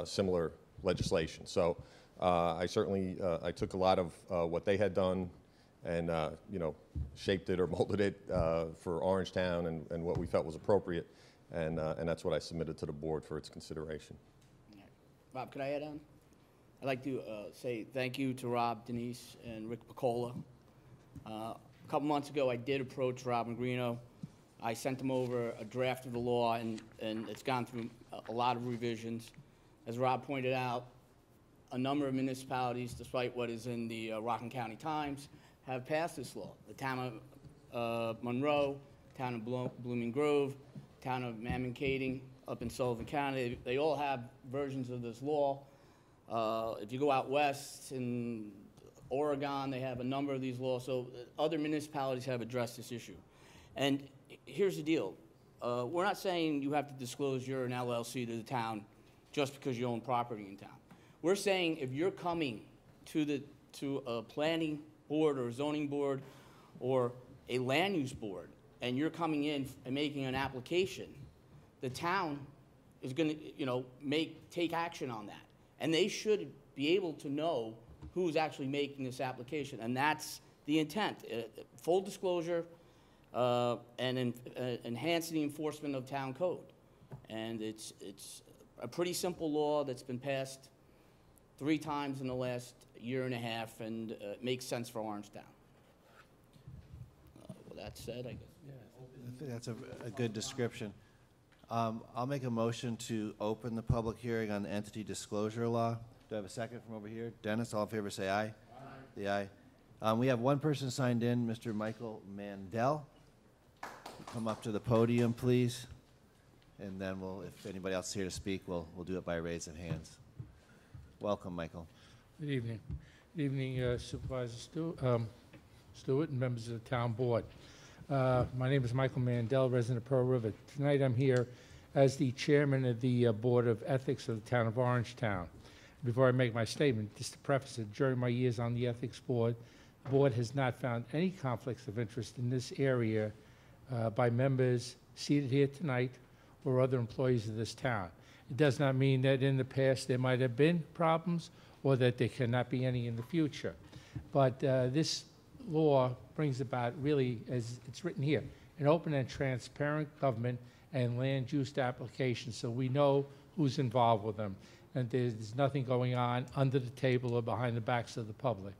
similar legislation. So I certainly I took a lot of what they had done and shaped it or molded it for Orangetown and what we felt was appropriate. And that's what I submitted to the board for its consideration. Rob, could I add on? I'd like to say thank you to Rob, Denise, and Rick Piccola. A couple months ago, I did approach Rob Magrino. I sent him over a draft of the law, and it's gone through a lot of revisions. As Rob pointed out, a number of municipalities, despite what is in the Rockland County Times, have passed this law. The town of Monroe, town of Blooming Grove, town of Mammonkading up in Sullivan County, they all have versions of this law. If you go out west in Oregon, they have a number of these laws. So other municipalities have addressed this issue. And here's the deal. We're not saying you have to disclose you're an LLC to the town just because you own property in town. We're saying if you're coming to a planning board or a zoning board or a land use board, and you're coming in and making an application, the town is going to, take action on that. And they should be able to know who's actually making this application. And that's the intent, full disclosure, and enhance the enforcement of town code. And it's a pretty simple law that's been passed 3 times in the last year and a half, and it makes sense for Orangetown. With that said, I guess. I think that's a good description. I'll make a motion to open the public hearing on the entity disclosure law. Do I have a second from over here? Dennis, all in favor, say aye. Aye. The aye. We have one person signed in, Mr. Michael Mandel. Come up to the podium, please. And then if anybody else is here to speak, we'll do it by raise of hands. Welcome, Michael. Good evening. Good evening, Supervisor Stewart and members of the town board. My name is Michael Mandel, resident of Pearl River. Tonight I'm here as the chairman of the Board of Ethics of the town of Orangetown. Before I make my statement, just to preface it, during my years on the ethics board, the board has not found any conflicts of interest in this area by members seated here tonight or other employees of this town. It does not mean that in the past there might have been problems or that there cannot be any in the future. But this law brings about, really, as it's written here, an open and transparent government and land use applications, so we know who's involved with them, and there's nothing going on under the table or behind the backs of the public.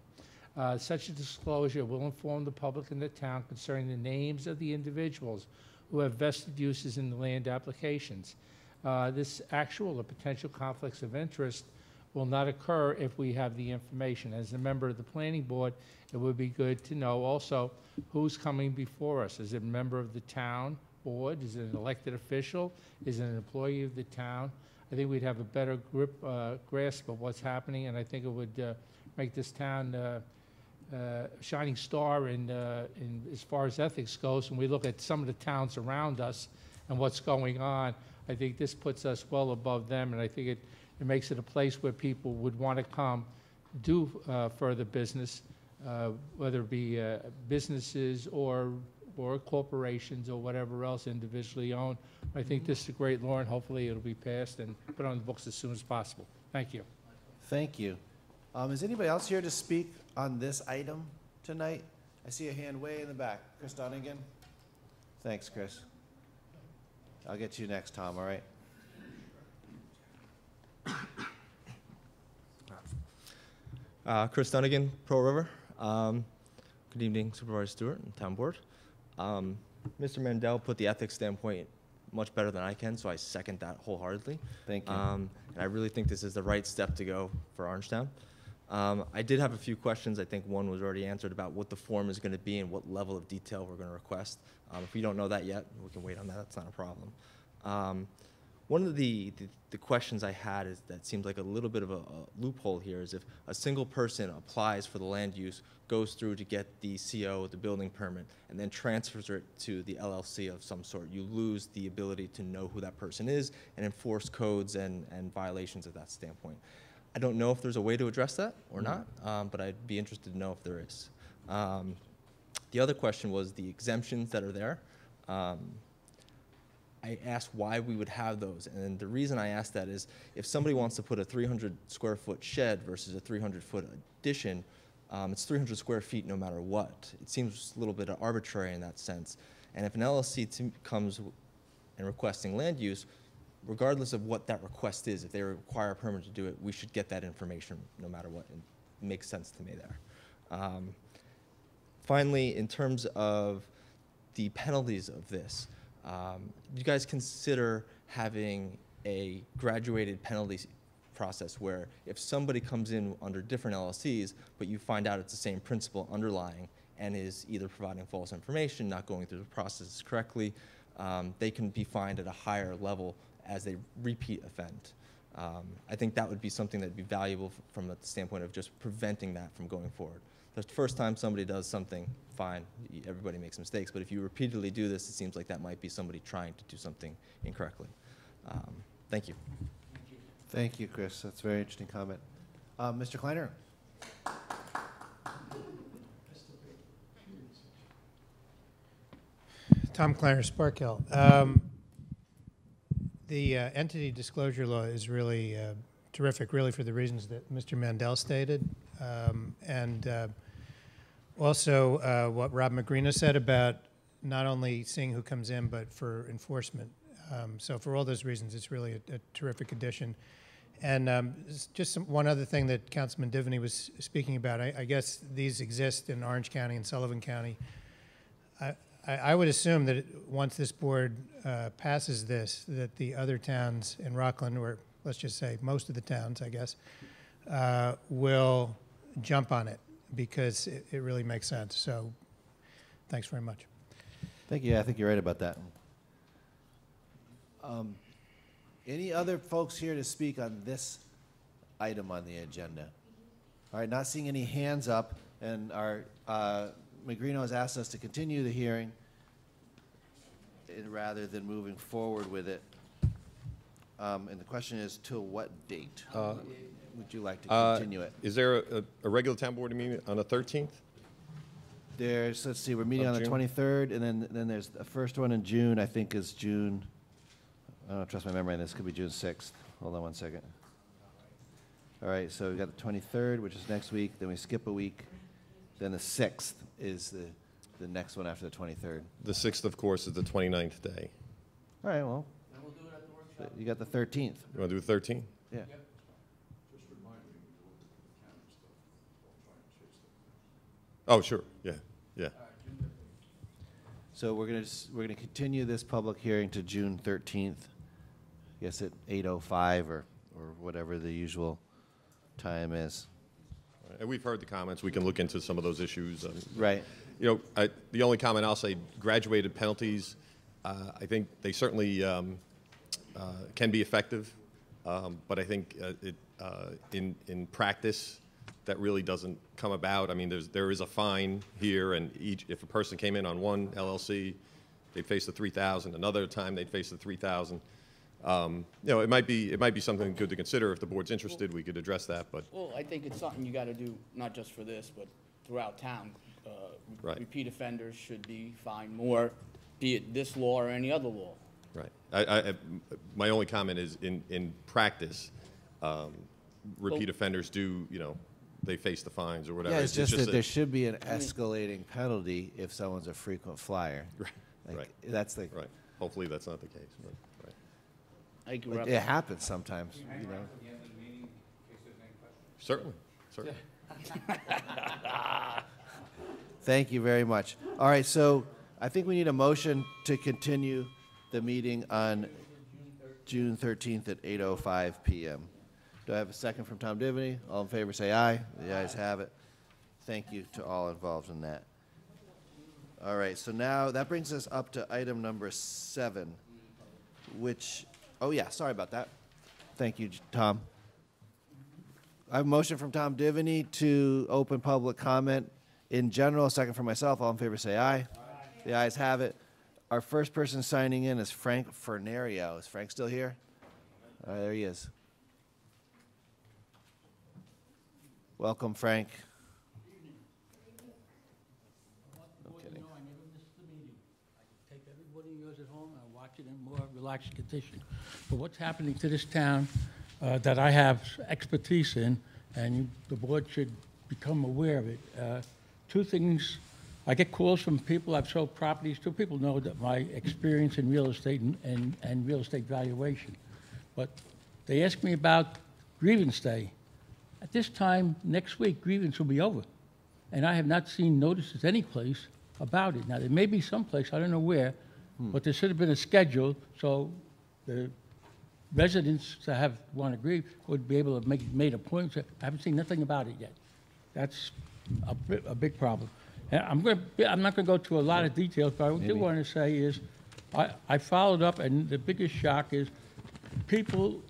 Such a disclosure will inform the public in the town concerning the names of the individuals who have vested uses in the land applications. This actual or potential conflicts of interest will not occur if we have the information. As a member of the planning board, it would be good to know also who's coming before us. Is it a member of the town board? Is it an elected official? Is it an employee of the town? I think we'd have a better grasp of what's happening, and I think it would make this town a shining star in as far as ethics goes. When we look at some of the towns around us and what's going on, I think this puts us well above them, and I think it makes it a place where people would want to come do further business, whether it be businesses or corporations or whatever else individually owned. I think this is a great law, and hopefully it'll be passed and put on the books as soon as possible. Thank you. Thank you. Is anybody else here to speak on this item tonight? I see a hand way in the back. Chris Dunnigan? Thanks, Chris. I'll get to you next, Tom, all right? Chris Dunnigan, Pearl River. Good evening, Supervisor Stewart and Town Board. Mr. Mandel put the ethics standpoint much better than I can, so I second that wholeheartedly. Thank you. And I really think this is the right step to go for Orangetown. I did have a few questions. I think one was already answered about what the form is going to be and what level of detail we're going to request. If we don't know that yet, we can wait on that. That's not a problem. One of the questions I had is that seems like a little bit of a loophole here is if a single person applies for the land use, goes through to get the CO, the building permit, and then transfers it to the LLC of some sort, you lose the ability to know who that person is and enforce codes and violations at that standpoint. I don't know if there's a way to address that or not, but I'd be interested to know if there is. The other question was the exemptions that are there. I asked why we would have those, and the reason I asked that is if somebody wants to put a 300 square foot shed versus a 300 foot addition, it's 300 square feet no matter what. It seems a little bit arbitrary in that sense. And if an LLC comes and requesting land use, regardless of what that request is, if they require a permit to do it, we should get that information no matter what. It makes sense to me there. Finally, in terms of the penalties of this, you guys consider having a graduated penalty process where if somebody comes in under different LLCs, but you find out it's the same principle underlying and is either providing false information, not going through the process correctly, they can be fined at a higher level as they repeat offend. I think that would be something that would be valuable from the standpoint of just preventing that from going forward. The first time somebody does something, fine, everybody makes mistakes, but if you repeatedly do this, it seems like that might be somebody trying to do something incorrectly. Thank you. Thank you, Chris. That's a very interesting comment. Mr. Kleiner? Tom Kleiner, Sparkhill. The entity disclosure law is really terrific, really for the reasons that Mr. Mandel stated. Also, what Rob Magrino said about not only seeing who comes in, but for enforcement. So for all those reasons, it's really a terrific addition. And one other thing that Councilman Divany was speaking about, I guess these exist in Orange County and Sullivan County. I would assume that once this board passes this, that the other towns in Rockland, or let's just say most of the towns, I guess, will jump on it because it really makes sense. So thanks very much. Thank you. I think you're right about that. Any other folks here to speak on this item on the agenda? All right, not seeing any hands up, and our Magrino has asked us to continue the hearing rather than moving forward with it. And the question is, till what date would you like to continue it? Is there a regular town board meeting on the 13th? There's, let's see, we're meeting on the June? 23rd, and then there's the first one in June, I think is June, I don't trust my memory on this, could be June 6th. Hold on one second. All right, so we've got the 23rd, which is next week, then we skip a week, then the 6th is the next one after the 23rd. The 6th, of course, is the 29th day. All right, well, And we'll do it at the workshop. you got the 13th. You want to do 13? Yeah. Oh, sure, yeah, yeah. So we're gonna continue this public hearing to June 13th, I guess at 8:05 or whatever the usual time is. And we've heard the comments. We can look into some of those issues. Right. You know, the only comment I'll say, graduated penalties, I think they certainly can be effective, but I think in practice, that really doesn't come about. I mean, there is a fine here, and if a person came in on one LLC, they'd face the $3,000. Another time, they'd face the $3,000. You know, it might be something good to consider. If the board's interested, we could address that. But Well, I think it's something you got to do, not just for this, but throughout town. Right. Repeat offenders should be fined more, be it this law or any other law. right, my only comment is in practice, repeat offenders do, you know, they face the fines or whatever. Yeah, it's just that there should be an escalating penalty if someone's a frequent flyer. Right, Like, right. That's the, Right. Hopefully, that's not the case. But, right. I agree. like, it happens sometimes, you know. Certainly. Thank you very much. All right, so I think we need a motion to continue the meeting on June 13th at 8:05 p.m. Do I have a second from Tom Divany? All in favor, say aye. The ayes have it. Thank you to all involved in that. All right, so now that brings us up to item number 7, which, oh yeah, sorry about that. Thank you, Tom. I have a motion from Tom Divany to open public comment in general, a second from myself. All in favor, say aye. Aye. The ayes have it. Our first person signing in is Frank Fernario. Is Frank still here? All right, there he is. Welcome, Frank. No kidding. I never miss the meeting. I take everybody of yours at home and I watch it in a more relaxed condition. But what's happening to this town that I have expertise in, and the board should become aware of it. 2 things. I get calls from people. I've sold properties. 2 people know that my experience in real estate and real estate valuation. But they ask me about grievance day. At this time next week, grievance will be over. And I have not seen notices any place about it. Now, there may be some place, I don't know where, but there should have been a schedule so the residents that want to grieve would be able to made a point. I haven't seen nothing about it yet. That's a big problem. And I'm not going to go through a lot of details, but what I do want to say is I followed up, and the biggest shock is people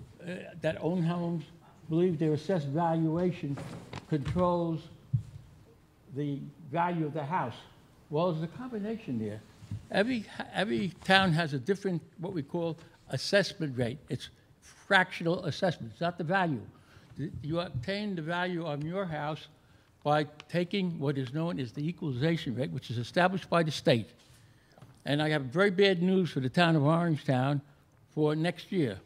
that own homes believe their assessed valuation controls the value of the house. Well, there's a combination there. Every town has a different, what we call, assessment rate. It's fractional assessment. It's not the value. You obtain the value on your house by taking what is known as the equalization rate, which is established by the state. And I have very bad news for the town of Orangetown for next year.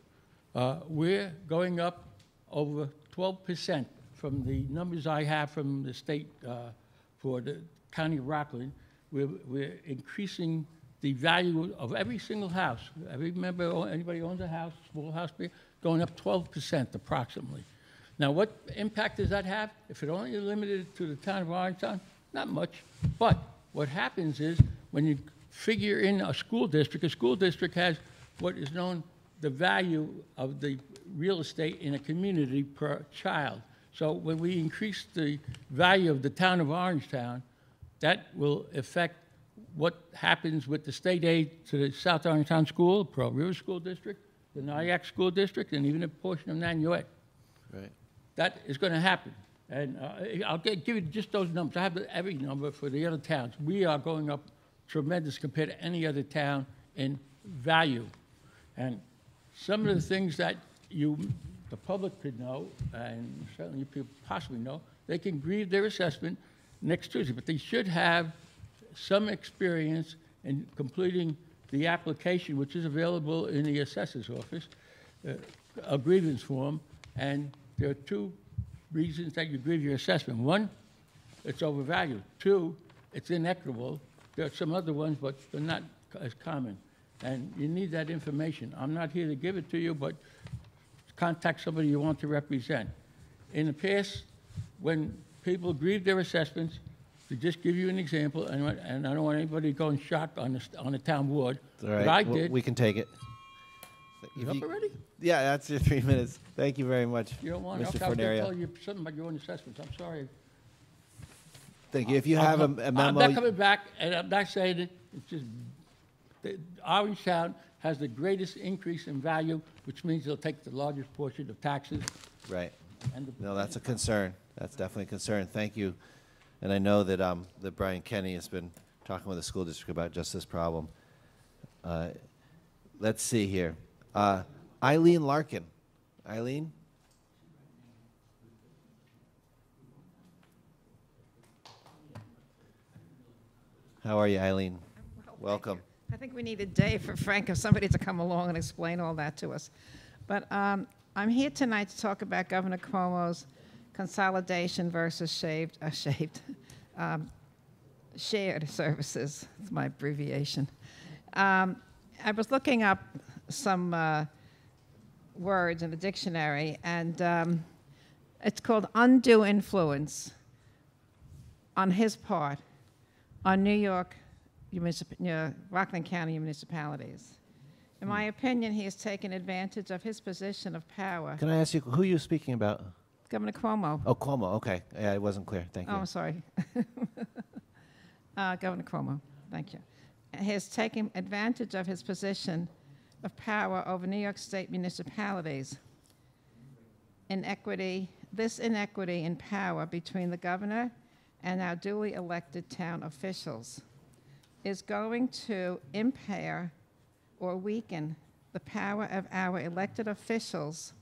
We're going up over 12% from the numbers I have from the state for the County of Rockland, we're increasing the value of every single house. Every member, anybody owns a house, small house, going up 12% approximately. Now, what impact does that have? If it only limited to the town of Orangetown, not much. But what happens is when you figure in a school district has what is known the value of the real estate in a community per child. So when we increase the value of the town of Orangetown, that will affect what happens with the state aid to the South Orangetown School, Pearl River School District, the Nyack School District, and even a portion of Nanuet. Right. That is going to happen. And I'll give you just those numbers. I have every number for the other towns. We are going up tremendous compared to any other town in value. And some of the things that the public could know, and certainly you people possibly know, they can grieve their assessment next Tuesday, but they should have some experience in completing the application, which is available in the assessor's office, a grievance form, and there are two reasons that you grieve your assessment. One, it's overvalued. Two, it's inequitable. There are some other ones, but they're not as common. And you need that information. I'm not here to give it to you, but contact somebody you want to represent. In the past, when people grieve their assessments, to just give you an example, and I don't want anybody going shock on the town board, All right. but I Well, did. we can take it. You up already? Yeah, that's your 3 minutes. Thank you very much, You don't want to. Mr. Okay, I was going to Fornario. tell you something about your own assessments. I'm sorry. Thank you. If you have a I'm memo, not coming back, and I'm not saying it. It's just Orangetown has the greatest increase in value, which means they'll take the largest portion of taxes. right. And the, No, that's a concern. That's definitely a concern. Thank you. And I know that that Brian Kenny has been talking with the school district about just this problem. Let's see here. Eileen Larkin. Eileen? How are you, Eileen? Welcome. I think we need a day for Frank or somebody to come along and explain all that to us. But I'm here tonight to talk about Governor Cuomo's consolidation versus shared services. It's my abbreviation. I was looking up some words in the dictionary, and it's called undue influence on his part on New York, Rockland County municipalities. In my opinion, he has taken advantage of his position of power. Can I ask you, who are you speaking about? Governor Cuomo. Oh, Cuomo, okay. Yeah, it wasn't clear. Thank you. Oh, I'm sorry. Governor Cuomo, thank you. He has taken advantage of his position of power over New York State municipalities. This inequity in power between the governor and our duly elected town officials is going to impair or weaken the power of our elected officials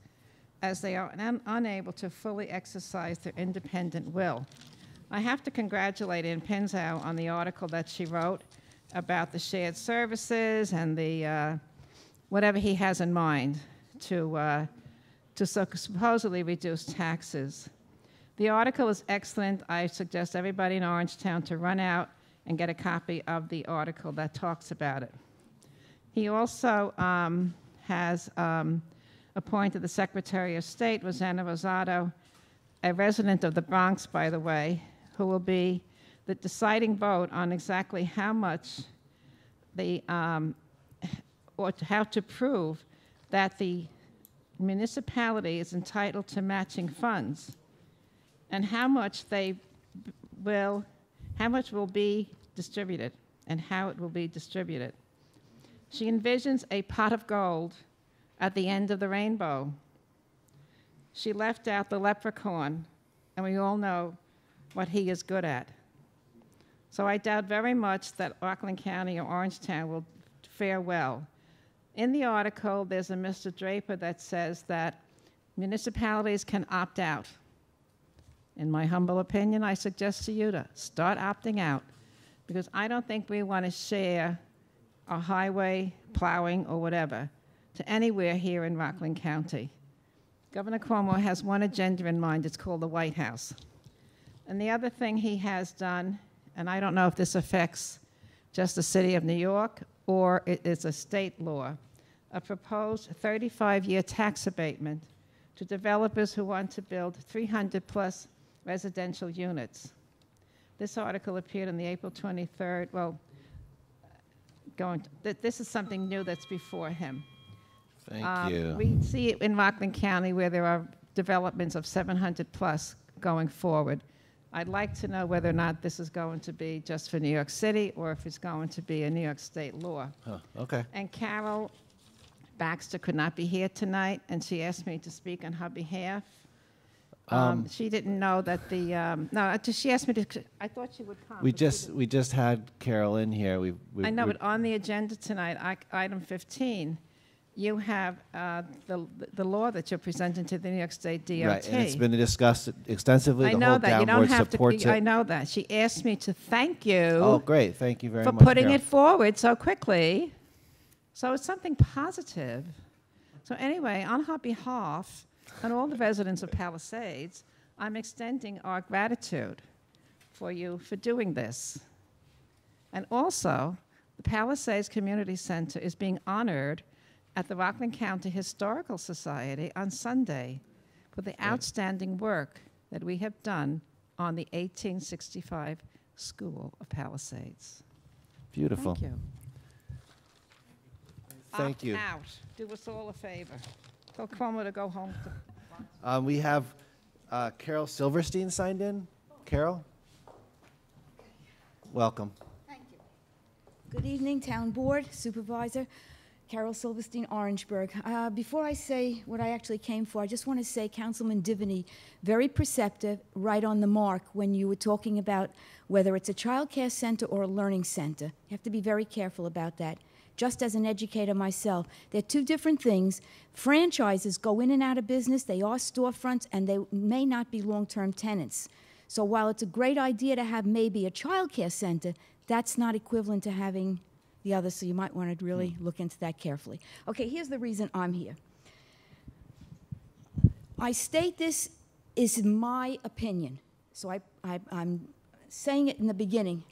as they are unable to fully exercise their independent will. I have to congratulate Ann Pinzau on the article that she wrote about the shared services and the whatever he has in mind to supposedly reduce taxes. The article is excellent. I suggest everybody in Orangetown to run out and get a copy of the article that talks about it. He also has appointed the Secretary of State, Rosanna Rosado, a resident of the Bronx, by the way, who will be the deciding vote on exactly how much or how to prove that the municipality is entitled to matching funds and how much will be distributed and how it will be distributed. She envisions a pot of gold at the end of the rainbow. She left out the leprechaun, and we all know what he is good at. So I doubt very much that Rockland County or Orangetown will fare well. In the article, there's a Mr. Draper that says that municipalities can opt out. In my humble opinion, I suggest to you to start opting out, because I don't think we want to share a highway, plowing, or whatever to anywhere here in Rockland County. Governor Cuomo has one agenda in mind. It's called the White House. And the other thing he has done and I don't know if this affects just the city of New York or it is a state law, a proposed 35-year tax abatement to developers who want to build 300-plus residential units. This article appeared on the April 23rd, well, this is something new that's before him. Thank you. We see it in Rockland County where there are developments of 700-plus going forward. I'd like to know whether or not this is going to be just for New York City or if it's going to be a New York State law. Huh, okay. And Carol Baxter could not be here tonight, and she asked me to speak on her behalf. She didn't know that she asked me to, I thought she would come. We but we just had Carol in here. I know, but on the agenda tonight, item 15, you have the law that you're presenting to the New York State DOT. Right, and it's been discussed extensively. I The know whole that. You town don't board have supports to. I it. know that. She asked me to thank you. Oh, great. Thank you very for much, putting Carol. it forward so quickly. So it's something positive. So anyway, on her behalf and all the residents of Palisades, I'm extending our gratitude for you for doing this. And also, the Palisades Community Center is being honored at the Rockland County Historical Society on Sunday for the outstanding work that we have done on the 1865 School of Palisades. Beautiful. Thank you. Thank you. Opt out. Do us all a favor. Tell Cuomo to go home. We have Carol Silverstein signed in. Carol? Welcome. Thank you. Good evening, Town Board, Supervisor, Carol Silverstein, Orangeburg. Before I say what I actually came for, I just want to say Councilman Divany, very perceptive, right on the mark when you were talking about whether it's a child care center or a learning center. You have to be very careful about that. Just as an educator myself, they're two different things. Franchises go in and out of business, they are storefronts, and they may not be long-term tenants. So while it's a great idea to have maybe a child care center, that's not equivalent to having the other, so you might want to really look into that carefully. Okay, here's the reason I'm here. I state this is my opinion, so I'm saying it in the beginning.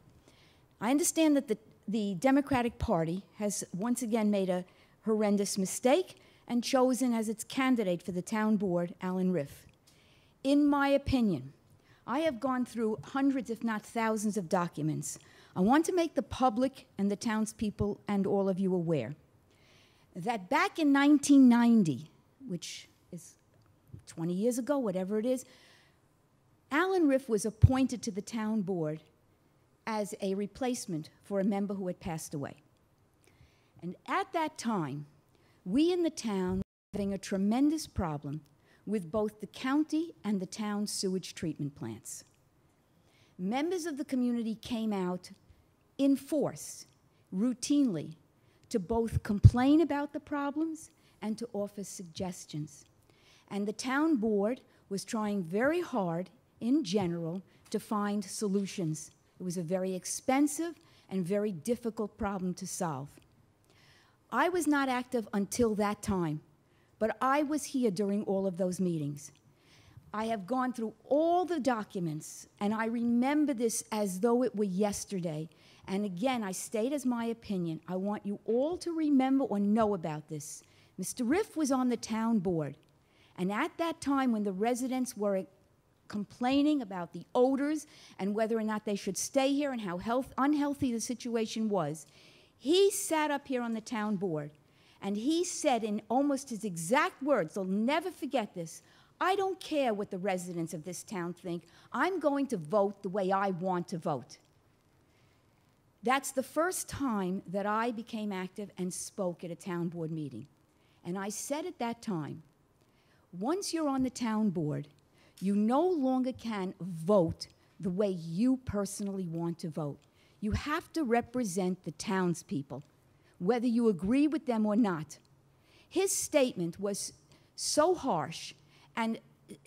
I understand that the Democratic Party has once again made a horrendous mistake and chosen as its candidate for the town board, Alan Riff. In my opinion, I have gone through hundreds, if not thousands, of documents. I want to make the public and the townspeople and all of you aware that back in 1990, which is 20 years ago, whatever it is, Alan Riff was appointed to the town board as a replacement for a member who had passed away. And at that time, we in the town were having a tremendous problem with both the county and the town's sewage treatment plants. Members of the community came out in force, routinely, to both complain about the problems and to offer suggestions. And the town board was trying very hard, in general, to find solutions. It was a very expensive and very difficult problem to solve. I was not active until that time, but I was here during all of those meetings. I have gone through all the documents, and I remember this as though it were yesterday. And again, I state as my opinion, I want you all to remember or know about this. Mr. Riff was on the town board, and at that time when the residents were complaining about the odors and whether or not they should stay here and how unhealthy the situation was, he sat up here on the town board and he said in almost his exact words, I'll never forget this, I don't care what the residents of this town think, I'm going to vote the way I want to vote. That's the first time that I became active and spoke at a town board meeting. And I said at that time, once you're on the town board, you no longer can vote the way you personally want to vote. You have to represent the townspeople, whether you agree with them or not. His statement was so harsh and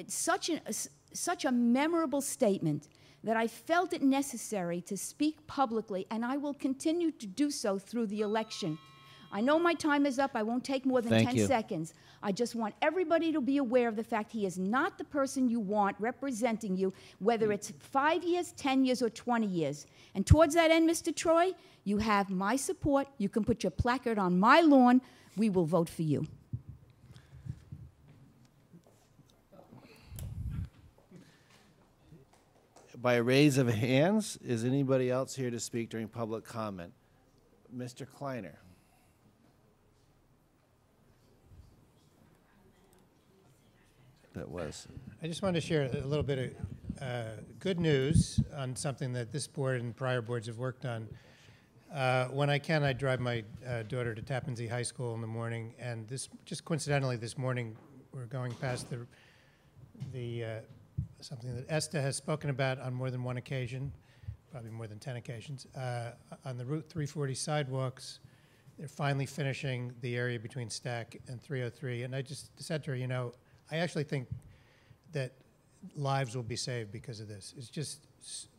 such a memorable statement that I felt it necessary to speak publicly, and I will continue to do so through the election. I know my time is up. I won't take more than Thank 10 you. seconds. I just want everybody to be aware of the fact he is not the person you want representing you, whether it's 5 years, 10 years, or 20 years. And towards that end, Mr. Troy, you have my support. You can put your placard on my lawn. We will vote for you. By a raise of hands, is anybody else here to speak during public comment? Mr. Kleiner. That was. I just wanted to share a little bit of good news on something that this board and prior boards have worked on. When I can, I drive my daughter to Tappan Zee High School in the morning, and this just coincidentally this morning we're going past the something that Esther has spoken about on more than one occasion, probably more than 10 occasions, on the Route 340 sidewalks. They're finally finishing the area between Stack and 303, and I just said to her, you know, I actually think that lives will be saved because of this. It's just,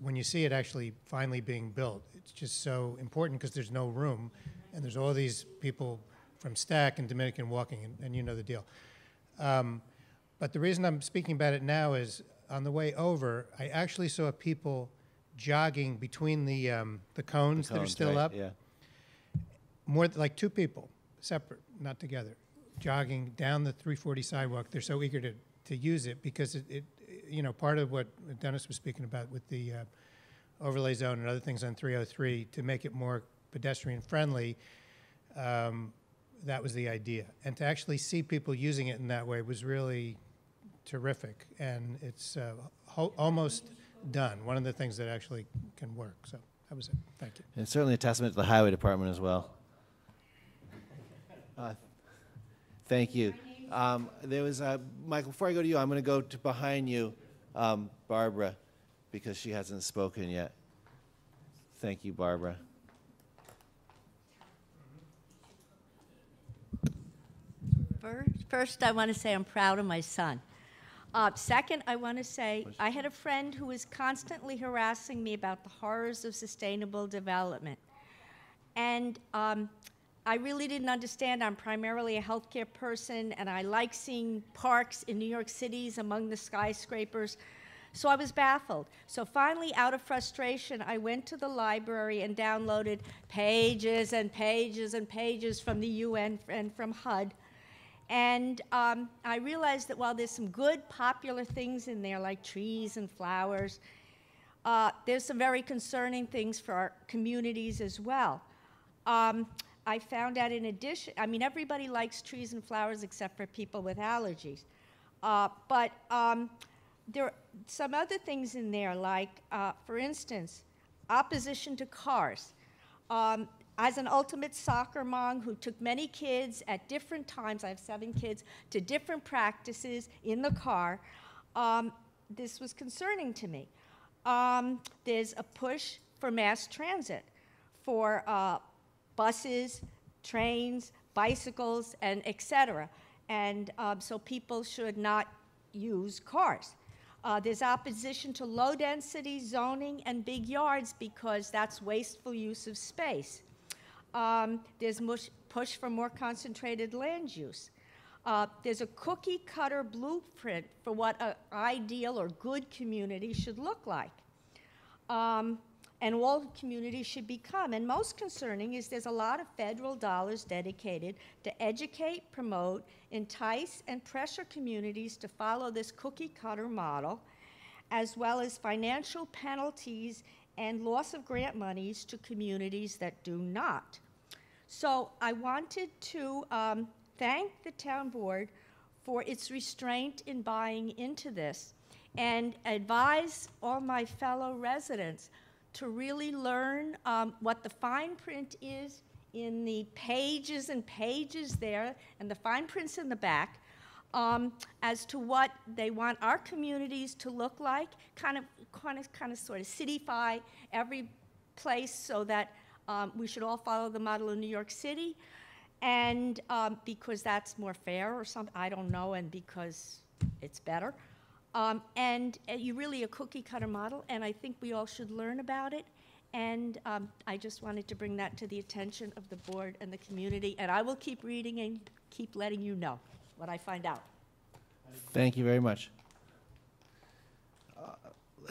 when you see it actually finally being built, it's just so important because there's no room, and there's all these people from Stack and Dominican walking, and you know the deal. But the reason I'm speaking about it now is on the way over, I actually saw people jogging between the cones that are still right, up. Yeah. More like two people, separate, not together, jogging down the 340 sidewalk. They're so eager to use it because it you know, part of what Dennis was speaking about with the overlay zone and other things on 303 to make it more pedestrian friendly, that was the idea. And to actually see people using it in that way was really terrific. And it's almost done. One of the things that actually can work. So that was it. Thank you. And it's certainly a testament to the highway department as well. Thank you. There was, Michael, before I go to you, I'm going to go to behind you, Barbara, because she hasn't spoken yet. Thank you, Barbara. First, I want to say I'm proud of my son. Second, I want to say I had a friend who was constantly harassing me about the horrors of sustainable development. And I really didn't understand. I'm primarily a healthcare person, and I like seeing parks in New York City's among the skyscrapers. So I was baffled. So finally, out of frustration, I went to the library and downloaded pages and pages and pages from the UN and from HUD. And I realized that while there's some good popular things in there, like trees and flowers, there's some very concerning things for our communities as well. I found out in addition, I mean, everybody likes trees and flowers except for people with allergies. But there are some other things in there, like, for instance, opposition to cars. As an ultimate soccer mom who took many kids at different times, I have 7 kids, to different practices in the car, this was concerning to me. There's a push for mass transit, for buses, trains, bicycles, and et cetera. And so people should not use cars. There's opposition to low-density zoning and big yards because that's wasteful use of space. There's push for more concentrated land use. There's a cookie-cutter blueprint for what an ideal or good community should look like. And all communities should become. And most concerning is there's a lot of federal dollars dedicated to educate, promote, entice, and pressure communities to follow this cookie-cutter model, as well as financial penalties and loss of grant monies to communities that do not. So I wanted to thank the town board for its restraint in buying into this and advise all my fellow residents to really learn what the fine print is in the pages and pages there and the fine prints in the back as to what they want our communities to look like, kind of sort of cityfy every place so that we should all follow the model of New York City, and because that's more fair or something, I don't know, and because it's better. And you really a cookie cutter model, and I think we all should learn about it And I just wanted to bring that to the attention of the board and the community, and I will keep reading and keep letting you know what I find out. Thank you very much.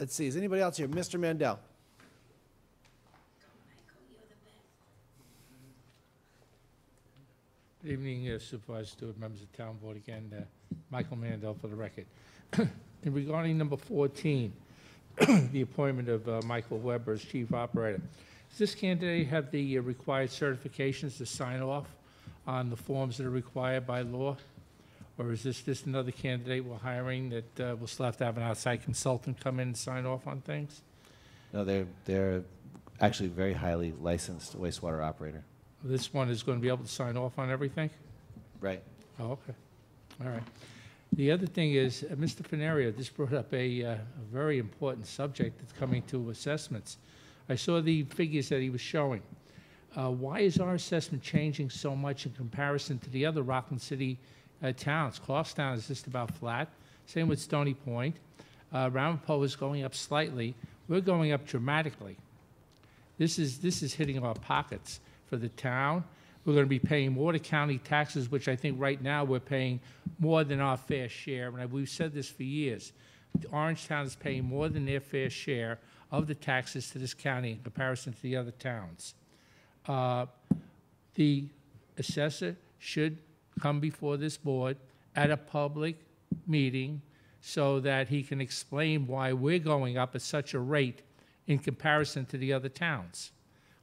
Let's see, is anybody else here? Mr. Mandel? Good evening, Supervisor Stewart, members of the town board. Again, Michael Mandel for the record. And regarding number 14, the appointment of Michael Weber as chief operator, does this candidate have the required certifications to sign off on the forms that are required by law? Or is this just another candidate we're hiring that we'll still have to have an outside consultant come in and sign off on things? No, they're actually very highly licensed wastewater operator. This one is going to be able to sign off on everything? Right. Oh, okay. All right. The other thing is, Mr. Fenario just brought up a very important subject that's coming to assessments. I saw the figures that he was showing. Why is our assessment changing so much in comparison to the other Rockland City towns? Clarkstown is just about flat. Same with Stony Point. Ramapo is going up slightly. We're going up dramatically. This is hitting our pockets for the town. We're going to be paying more to county taxes, which I think right now we're paying more than our fair share. And we've said this for years. Orangetown is paying more than their fair share of the taxes to this county in comparison to the other towns. The assessor should come before this board at a public meeting so that he can explain why we're going up at such a rate in comparison to the other towns.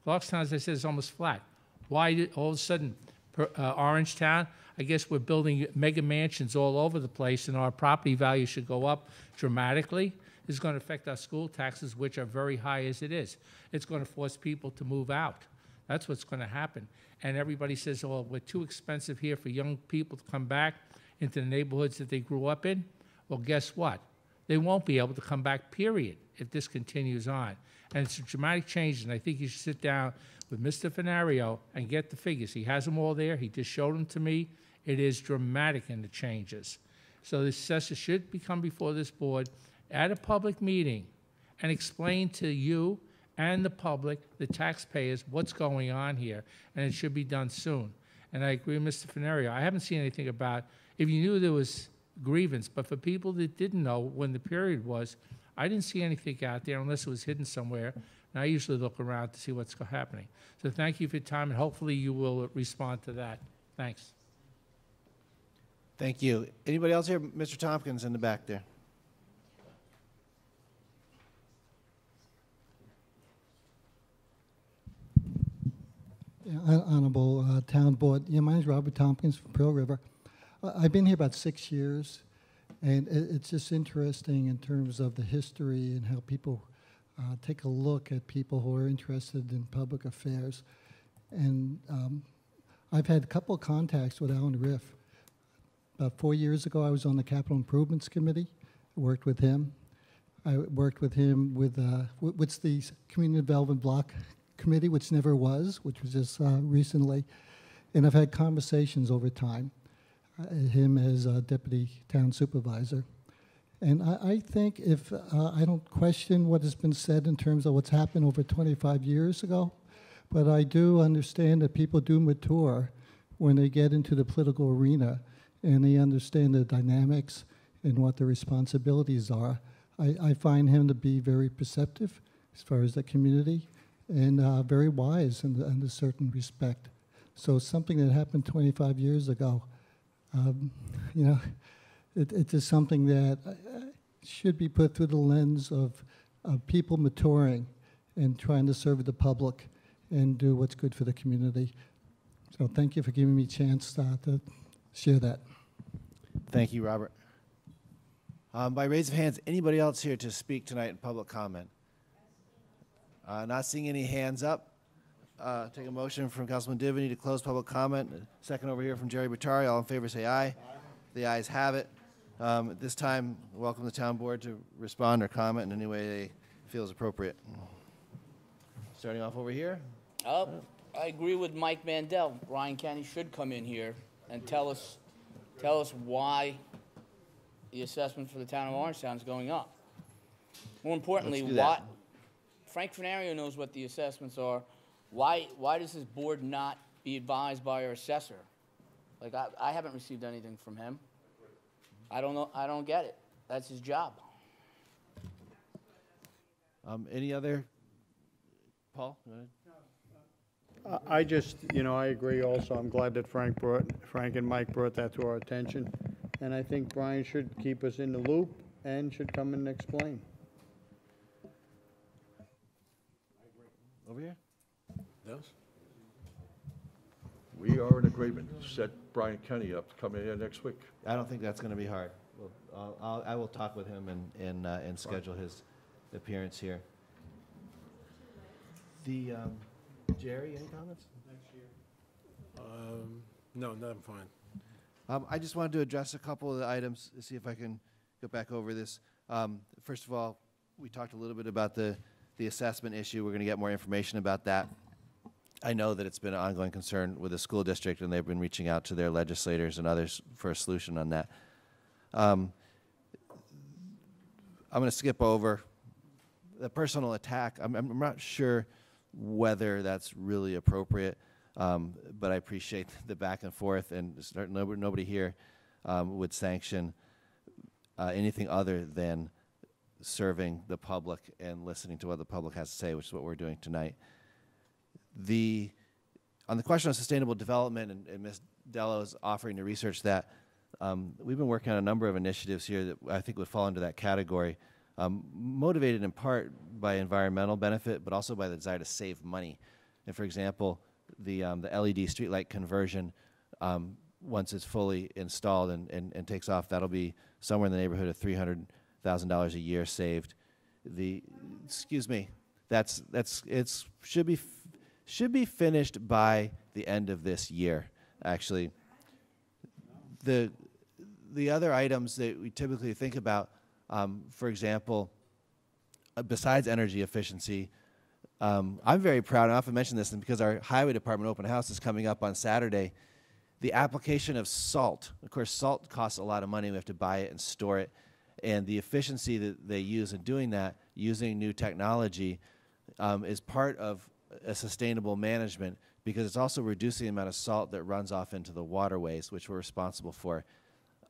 Clarkstown, as I said, is almost flat. Why did all of a sudden, Orangetown, I guess we're building mega mansions all over the place and our property value should go up dramatically. It's going to affect our school taxes, which are very high as it is. It's going to force people to move out. That's what's going to happen. And everybody says, oh, we're too expensive here for young people to come back into the neighborhoods that they grew up in. Well, guess what? They won't be able to come back, period, if this continues on. And it's a dramatic change, and I think you should sit down with Mr. Fenario and get the figures. He has them all there. He just showed them to me. It is dramatic in the changes. So the assessor should come before this board at a public meeting and explain to you and the public, the taxpayers, what's going on here, and it should be done soon. And I agree with Mr. Fenario. I haven't seen anything about, if you knew there was grievance, but for people that didn't know when the period was, I didn't see anything out there unless it was hidden somewhere, and I usually look around to see what's happening. So thank you for your time, and hopefully you will respond to that. Thanks. Thank you. Anybody else here? Mr. Tompkins in the back there. Yeah, Honorable Town Board. Yeah, my name is Robert Tompkins from Pearl River. I've been here about 6 years, and it's just interesting in terms of the history and how people take a look at people who are interested in public affairs. And I've had a couple of contacts with Alan Riff. About 4 years ago, I was on the Capital Improvements Committee. I worked with him. I worked with him with what's the Community Development Block Committee, which never was, which was just recently. And I've had conversations over time, him as Deputy Town Supervisor. And I think if I don't question what has been said in terms of what's happened over 25 years ago, but I do understand that people do mature when they get into the political arena and they understand the dynamics and what the responsibilities are. I find him to be very perceptive as far as the community and very wise in a certain respect. So something that happened 25 years ago, you know, it's just something that should be put through the lens of people maturing and trying to serve the public and do what's good for the community. So thank you for giving me a chance to share that. Thank you, Robert. By raise of hands, anybody else here to speak tonight in public comment? Not seeing any hands up. Take a motion from Councilman Divany to close public comment. Second over here from Jerry Bottari. All in favor say aye. Aye. The ayes have it. At this time, welcome the town board to respond or comment in any way they feel is appropriate. Starting off over here. I agree with Mike Mandel. Ryan County should come in here and tell us why the assessment for the town of Orangetown is going up. More importantly, Let's do that. Frank Fenario knows what the assessments are. Why does this board not be advised by our assessor? Like, I haven't received anything from him. I don't know, I don't get it. That's his job. Any other? Paul, go ahead. I just, I agree also. I'm glad that Frank and Mike brought that to our attention. And I think Brian should keep us in the loop and should come and explain. Over here? Yes? We are in agreement. Set Brian Kenny up to come in here next week. I don't think that's going to be hard. I will talk with him and schedule his appearance here. Jerry, any comments? No, I'm fine. I just wanted to address a couple of the items, see if I can go back over this. First of all, we talked a little bit about the assessment issue. We're going to get more information about that. I know that it's been an ongoing concern with the school district, and they've been reaching out to their legislators and others for a solution on that. I'm going to skip over the personal attack. I'm not sure whether that's really appropriate, but I appreciate the back and forth, and nobody here would sanction anything other than serving the public and listening to what the public has to say, which is what we're doing tonight. On the question of sustainable development, and Ms. Dello's offering to research that, we've been working on a number of initiatives here that I think would fall into that category, motivated in part by environmental benefit, but also by the desire to save money. And for example, the LED streetlight conversion, once it's fully installed and takes off, that'll be somewhere in the neighborhood of $300,000 a year saved. Should be finished by the end of this year, actually. The other items that we typically think about, for example, besides energy efficiency, I'm very proud, and I often mention this, and because our highway department open house is coming up on Saturday, the application of salt. Of course, salt costs a lot of money. We have to buy it and store it. And the efficiency that they use in doing that, using new technology, is part of a sustainable management, because it's also reducing the amount of salt that runs off into the waterways, which we're responsible for,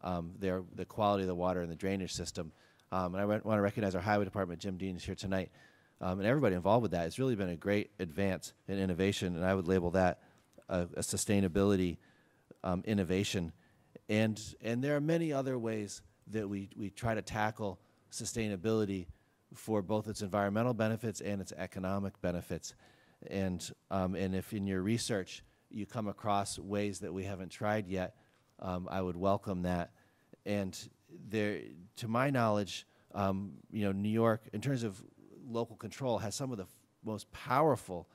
the quality of the water and the drainage system. And I want to recognize our highway department. Jim Dean is here tonight, and everybody involved with that. It's really been a great advance in innovation, and I would label that a sustainability innovation. And there are many other ways that we try to tackle sustainability for both its environmental benefits and its economic benefits. And if in your research you come across ways that we haven't tried yet, I would welcome that. And there, to my knowledge, New York, in terms of local control, has some of the most powerful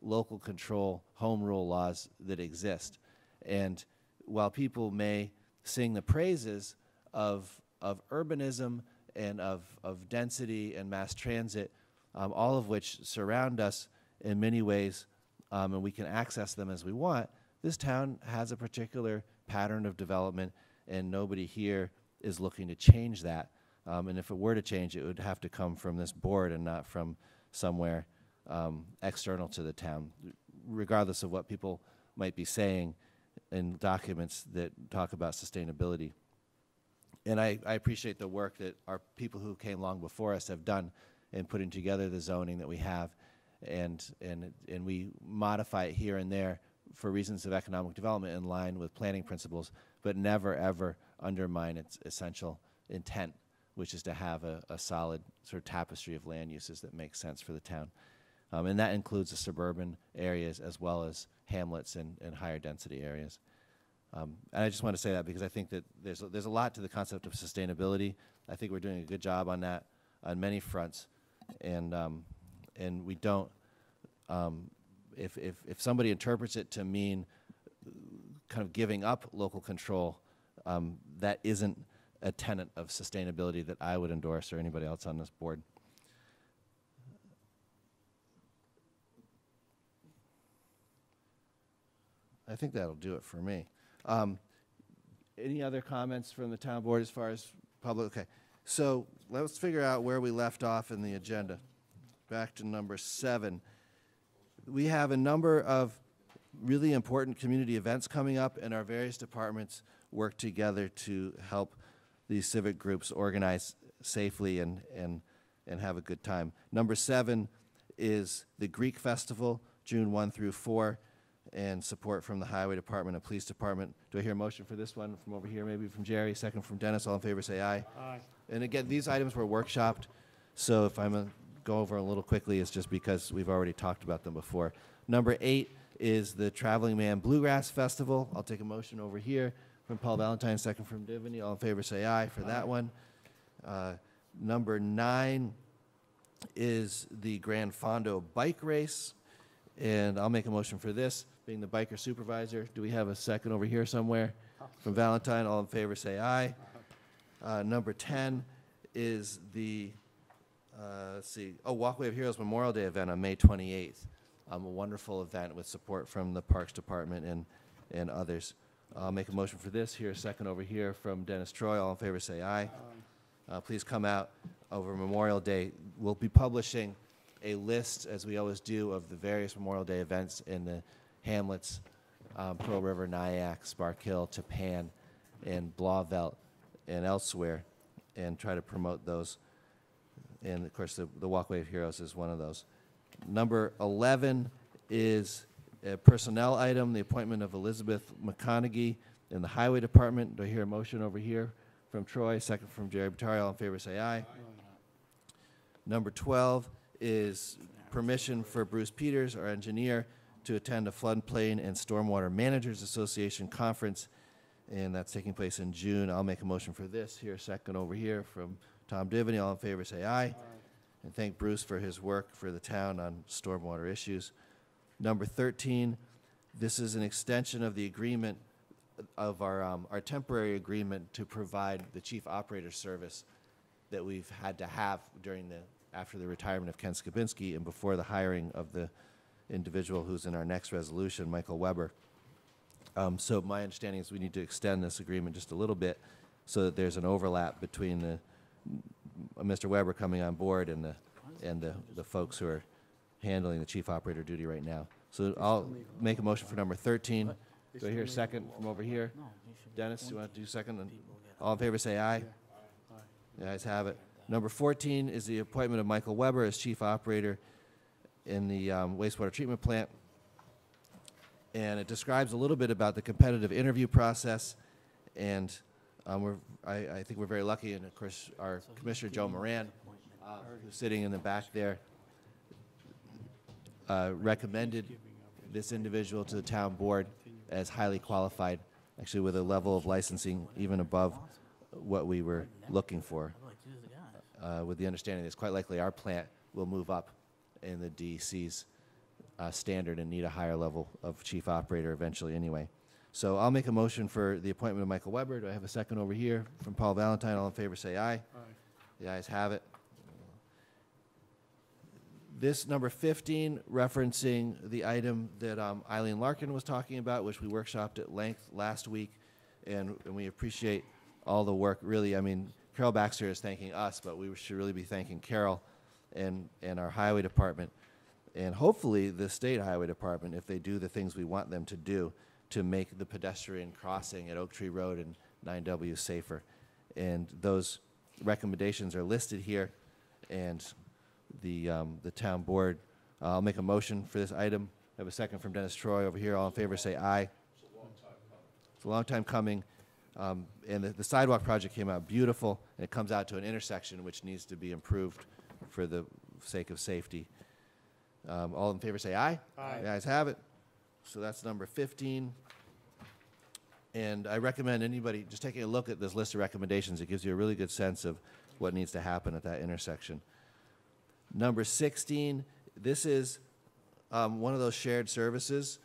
local control home rule laws that exist. And while people may sing the praises of urbanism and of density and mass transit, all of which surround us in many ways, and we can access them as we want, this town has a particular pattern of development, and nobody here is looking to change that. And if it were to change, it would have to come from this board and not from somewhere external to the town, regardless of what people might be saying in documents that talk about sustainability. And I appreciate the work that our people who came long before us have done in putting together the zoning that we have, and we modify it here and there for reasons of economic development in line with planning principles, but never ever undermine its essential intent, which is to have a solid sort of tapestry of land uses that makes sense for the town. And that includes the suburban areas as well as hamlets and higher density areas. And I just want to say that because I think that there's a lot to the concept of sustainability. I think we're doing a good job on that on many fronts, and we don't. If somebody interprets it to mean kind of giving up local control, that isn't a tenet of sustainability that I would endorse or anybody else on this board. I think that'll do it for me. Any other comments from the town board as far as public? Okay, so let's figure out where we left off in the agenda. back to number 7. We have a number of really important community events coming up, and our various departments work together to help these civic groups organize safely and have a good time. Number 7 is the Greek Festival, June 1 through 4, and support from the Highway Department and Police Department. Do I hear a motion for this one from over here, maybe from Jerry? Second from Dennis. All in favor, say aye. Aye. And again, these items were workshopped, so if I'm going to go over a little quickly, it's just because we've already talked about them before. Number 8 is the Traveling Man Bluegrass Festival. I'll take a motion over here from Paul Valentine, second from Divany. All in favor, say aye for that one. Number 9 is the Gran Fondo Bike Race, and I'll make a motion for this, being the biker supervisor. Do we have a second over here somewhere? From Valentine, all in favor, say aye. Number 10 is the, Walkway of Heroes Memorial Day event on May 28th. A wonderful event with support from the Parks Department and others. I'll make a motion for this. Here, a second over here from Dennis Troy. All in favor, say aye. Please come out over Memorial Day. We'll be publishing a list, as we always do, of the various Memorial Day events in the hamlets, Pearl River, Nyack, Spark Hill, Tappan, and Blauvelt, and elsewhere, and try to promote those. And, of course, the Walkway of Heroes is one of those. Number 11 is a personnel item, the appointment of Elizabeth McConaughey in the Highway Department. Do I hear a motion over here from Troy? Second from Jerry Batari. All in favor, say aye. Number 12 is permission for Bruce Peters, our engineer, to attend a Floodplain and Stormwater Managers Association conference, and that's taking place in June. I'll make a motion for this. Here, second over here from Tom Divany. All in favor, say aye. And thank Bruce for his work for the town on stormwater issues. Number 13, this is an extension of the agreement of our temporary agreement to provide the chief operator service that we've had to have after the retirement of Ken Skabinski and before the hiring of the individual who's in our next resolution, Michael Weber. So my understanding is we need to extend this agreement just a little bit so that there's an overlap between Mr. Weber coming on board and the folks who are handling the chief operator duty right now. So I'll make a motion for number 13. Do I hear a second from over here? Dennis, you want to do second? All in favor, say aye. The ayes have it. Number 14 is the appointment of Michael Weber as chief operator in the wastewater treatment plant. And it describes a little bit about the competitive interview process. And I think we're very lucky, and of course our Commissioner Joe Moran, who's sitting in the back there, recommended this individual to the town board as highly qualified, actually with a level of licensing even above what we were looking for, with the understanding that it's quite likely our plant will move up in the DEC's standard and need a higher level of chief operator eventually anyway. So I'll make a motion for the appointment of Michael Weber. Do I have a second over here from Paul Valentine? All in favor, say aye. Aye. The ayes have it. This number 15, referencing the item that Eileen Larkin was talking about, which we workshopped at length last week, and we appreciate all the work. Really, I mean, Carol Baxter is thanking us, but we should really be thanking Carol and our highway department, and hopefully the state highway department, if they do the things we want them to do to make the pedestrian crossing at Oak Tree Road and 9W safer. And those recommendations are listed here, and the town board, I'll make a motion for this item. I have a second from Dennis Troy over here. All in favor, say aye. It's a long time coming. And the sidewalk project came out beautiful, and it comes out to an intersection which needs to be improved for the sake of safety. All in favor, say aye. Aye. The ayes have it. So that's number 15. And I recommend anybody just taking a look at this list of recommendations. It gives you a really good sense of what needs to happen at that intersection. Number 16, this is one of those shared services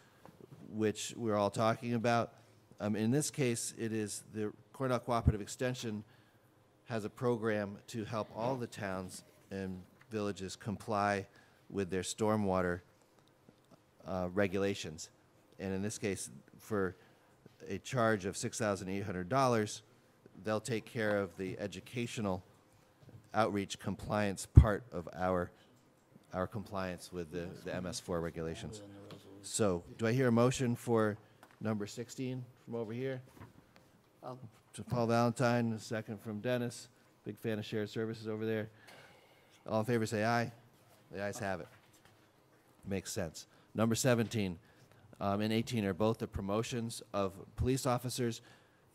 which we're all talking about. In this case, it is the Cornell Cooperative Extension has a program to help all the towns and villages comply with their stormwater regulations. And in this case, for a charge of $6,800, they'll take care of the educational outreach compliance part of our our compliance with the MS4 regulations. So, do I hear a motion for number 16 from over here? To Paul Valentine, a second from Dennis. Big fan of shared services over there. All in favor say aye. The ayes have it. Makes sense. Number 17 and 18 are both the promotions of police officers.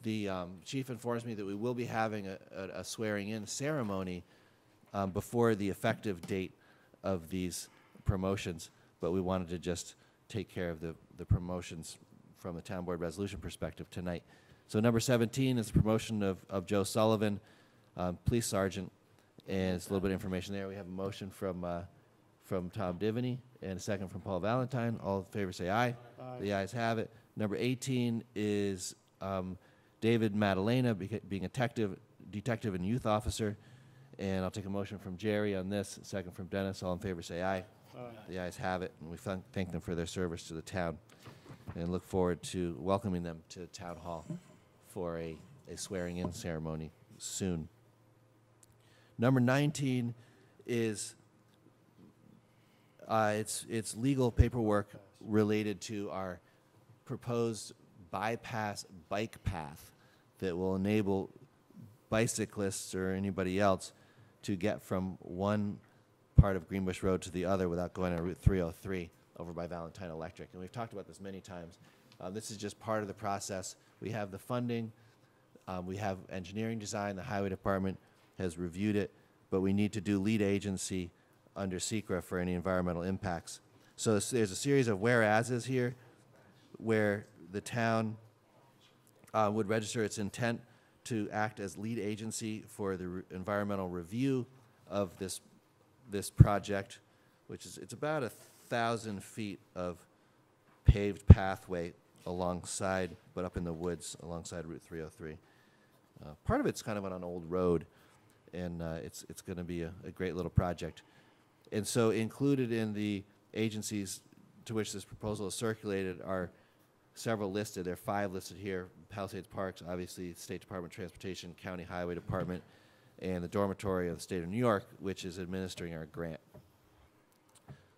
The chief informs me that we will be having a swearing-in ceremony before the effective date of these promotions, but we wanted to just take care of the promotions from the town board resolution perspective tonight. So number 17 is the promotion of Joe Sullivan, police sergeant, and it's a little bit of information there. We have a motion from Tom Divany and a second from Paul Valentine. All in favor say aye. Aye. The ayes have it. Number 18 is David Maddalena, being a detective and youth officer. And I'll take a motion from Jerry on this, a second from Dennis. All in favor say aye. Aye. The ayes have it, and we thank them for their service to the town and look forward to welcoming them to Town Hall for a swearing-in ceremony soon. Number 19 is it's legal paperwork related to our proposed bypass bike path that will enable bicyclists or anybody else to get from one part of Greenbush Road to the other without going on Route 303 over by Valentine Electric. And we've talked about this many times. This is just part of the process. We have the funding. We have engineering design. The Highway Department has reviewed it, but we need to do lead agency under SECRA for any environmental impacts. So there's a series of whereases here where the town would register its intent to act as lead agency for the environmental review of this project, which is, it's about 1,000 feet of paved pathway alongside, but up in the woods alongside Route 303. Part of it's kind of on an old road, and it's going to be a great little project. And so included in the agencies to which this proposal is circulated are several listed. There are 5 listed here. Palisades Parks, obviously, State Department of Transportation, County Highway Department, and the Dormitory of the State of New York, which is administering our grant.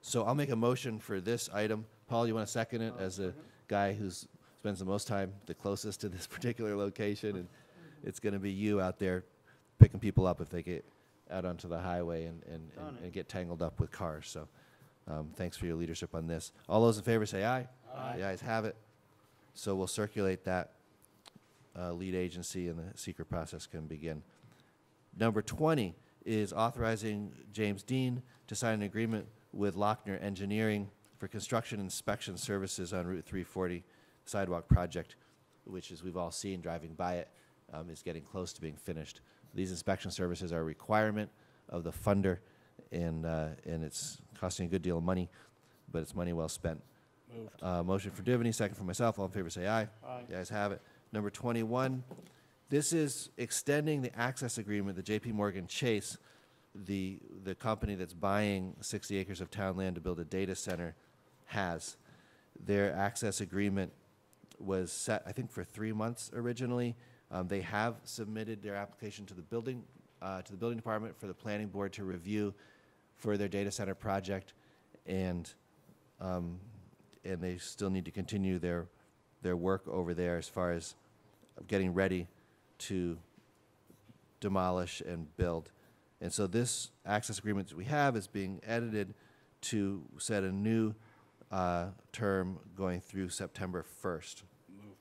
So I'll make a motion for this item. Paul, you want to second it as a guy who spends the most time the closest to this particular location, and it's going to be you out there picking people up if they get out onto the highway and get tangled up with cars. So thanks for your leadership on this. All those in favor say aye. Aye. The ayes have it. So we'll circulate that lead agency, and the secret process can begin. Number 20 is authorizing James Dean to sign an agreement with Lochner Engineering for construction inspection services on Route 340 Sidewalk project, which, as we've all seen driving by it, is getting close to being finished. These inspection services are a requirement of the funder, and it's costing a good deal of money, but it's money well spent. Moved. Motion for Divany, second for myself. All in favor say aye. Aye. The ayes have it. Number 21, this is extending the access agreement that J.P. Morgan Chase, the company that's buying 60 acres of town land to build a data center, has. Their access agreement was set, I think, for 3 months originally. They have submitted their application to the building department for the planning board to review for their data center project, and they still need to continue their work over there as far as getting ready to demolish and build. And so this access agreement that we have is being edited to set a new term going through September 1st. Moved.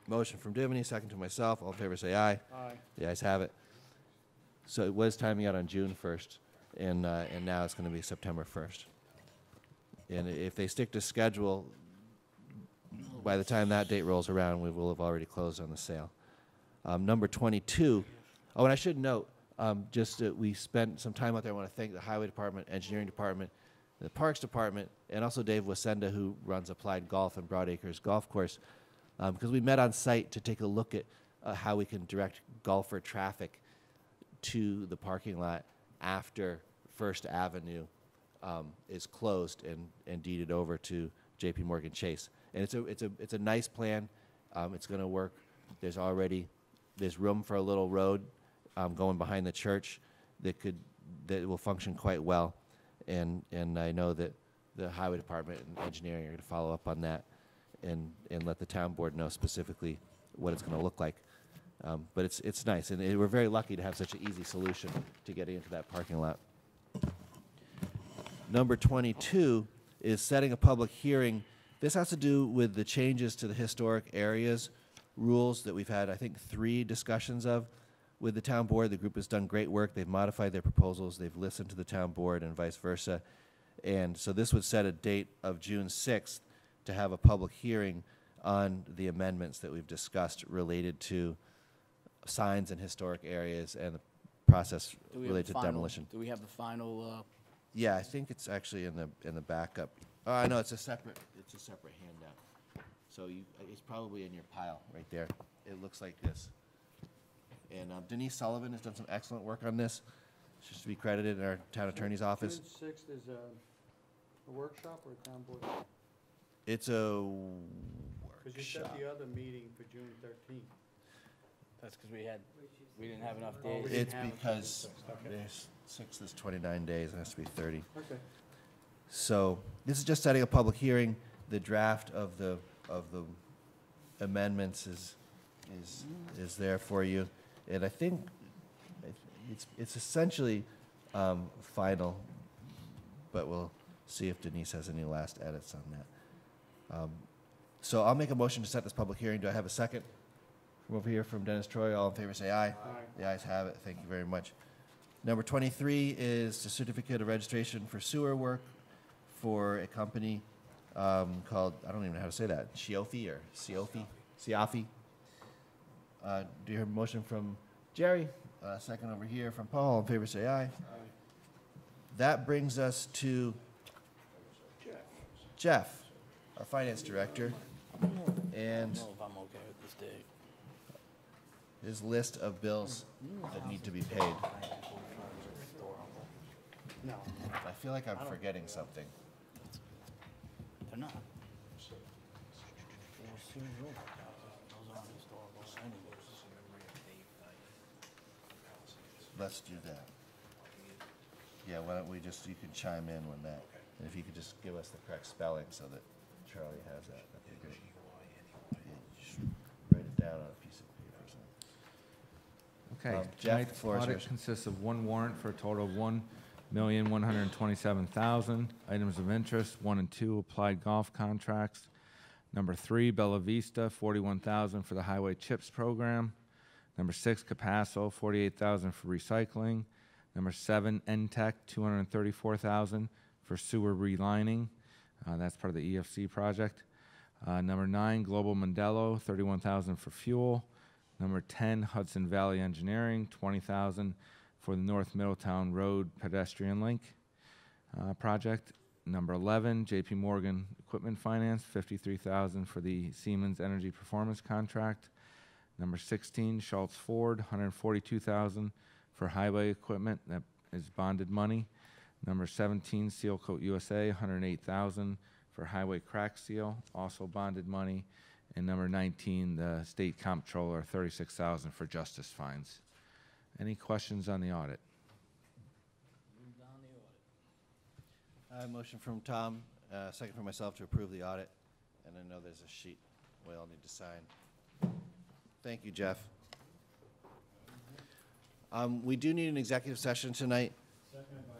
Motion from Divany, second to myself. All in favor say aye. Aye. The ayes have it. So it was timing out on June 1st, and now it's going to be September 1st. And if they stick to schedule, by the time that date rolls around, we will have already closed on the sale. Number 22. Oh, and I should note, we spent some time out there. I want to thank the Highway Department, Engineering Department, the Parks Department, and also Dave Wasenda, who runs Applied Golf and Broadacres Golf Course, because we met on site to take a look at how we can direct golfer traffic to the parking lot after First Avenue is closed and deeded over to J.P. Morgan Chase. And it's a nice plan. It's going to work. There's room for a little road going behind the church that will function quite well. And I know that the highway department and engineering are going to follow up on that and let the town board know specifically what it's going to look like. But it's nice, and we're very lucky to have such an easy solution to getting into that parking lot. Number 22 is setting a public hearing. This has to do with the changes to the historic areas rules that we've had, I think, 3 discussions of with the town board. The group has done great work. They've modified their proposals. They've listened to the town board and vice versa. And so this would set a date of June 6th to have a public hearing on the amendments that we've discussed related to signs in historic areas and the process related to demolition. Do we have the final? Yeah, I think it's actually in the backup. Oh, I know it's a separate handout. So it's probably in your pile right there. It looks like this. And Denise Sullivan has done some excellent work on this. She's to be credited in our town attorney's office. June 6th is a workshop or a town board? It's a Because you set workshop. the other meeting for June 13th. That's because we didn't have enough days. It's because there's 6 is 29 days. It has to be 30. Okay. So this is just setting a public hearing. The draft of the amendments is there for you, and I think it's essentially final, but we'll see if Denise has any last edits on that. So I'll make a motion to set this public hearing. Do I have a second? From over here, from Dennis Troy. All in favor, say aye. Aye. The ayes have it. Thank you very much. Number 23 is the certificate of registration for sewer work for a company called, I don't even know how to say that, Siafi or Siafi? Siafi. Do you hear a motion from Jerry? Second over here from Paul. All in favor, say aye. Aye. That brings us to Jeff, our finance director, and I don't know if I'm okay with this date. his list of bills that need to be paid. No. I feel like I'm forgetting something. They're not. Those aren't historical anyways. Let's do that. Yeah, why don't we just, you can chime in when that, and if you could just give us the correct spelling so that Charlie has that, that'd be great. Yeah, just write it down on a piece of paper or something. Okay. Jeff, Tonight's the floor is audit yours. consists of one warrant for a total of $1,127,000. Items of interest, 1 and 2 applied golf contracts. Number 3, Bella Vista, $41,000 for the highway CHIPS program. Number 6, Capasso, $48,000 for recycling. Number 7, NTEC, $234,000 for sewer relining. That's part of the EFC project. Number 9, Global Mondello, $31,000 for fuel. Number 10, Hudson Valley Engineering, $20,000 for the North Middletown Road pedestrian link project. Number 11, J.P. Morgan Equipment Finance, $53,000 for the Siemens Energy Performance contract. Number 16, Schultz Ford, $142,000 for highway equipment. That is bonded money. Number 17, Seal Coat USA, $108,000 for highway crack seal, also bonded money. And number 19, the state comptroller, $36,000 for justice fines. Any questions on the audit? Motion from Tom, second from myself to approve the audit, and I know there's a sheet we all need to sign. Thank you, Jeff. We do need an executive session tonight. Second by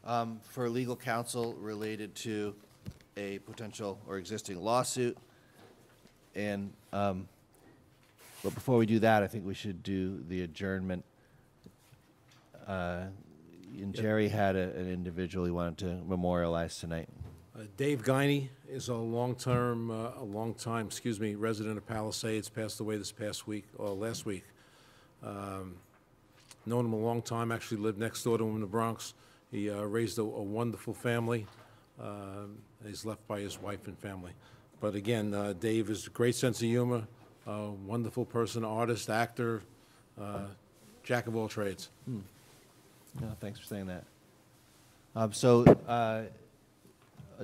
Supervisor. For legal counsel related to a potential or existing lawsuit. And, but before we do that, I think we should do the adjournment. And Jerry had an individual he wanted to memorialize tonight. Dave Guiney is a long-time resident of Palisades, passed away this past week, or last week. Known him a long time, actually lived next door to him in the Bronx. He raised a wonderful family. He's left by his wife and family. But again, Dave is a great sense of humor, wonderful person, artist, actor, jack of all trades. No, thanks for saying that. I'll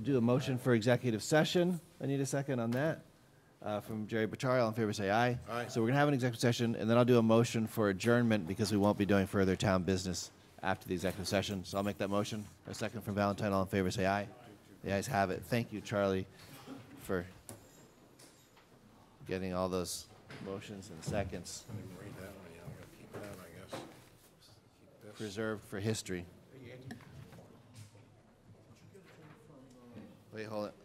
do a motion for executive session. I need a second on that. from Jerry Bottari. All in favor, say aye. Aye. So we're going to have an executive session, and then I'll do a motion for adjournment because we won't be doing further town business after the executive session. So I'll make that motion. A second from Valentine. All in favor, say aye. The ayes have it. Thank you, Charlie, for getting all those motions and seconds preserved for history. Wait, hold it.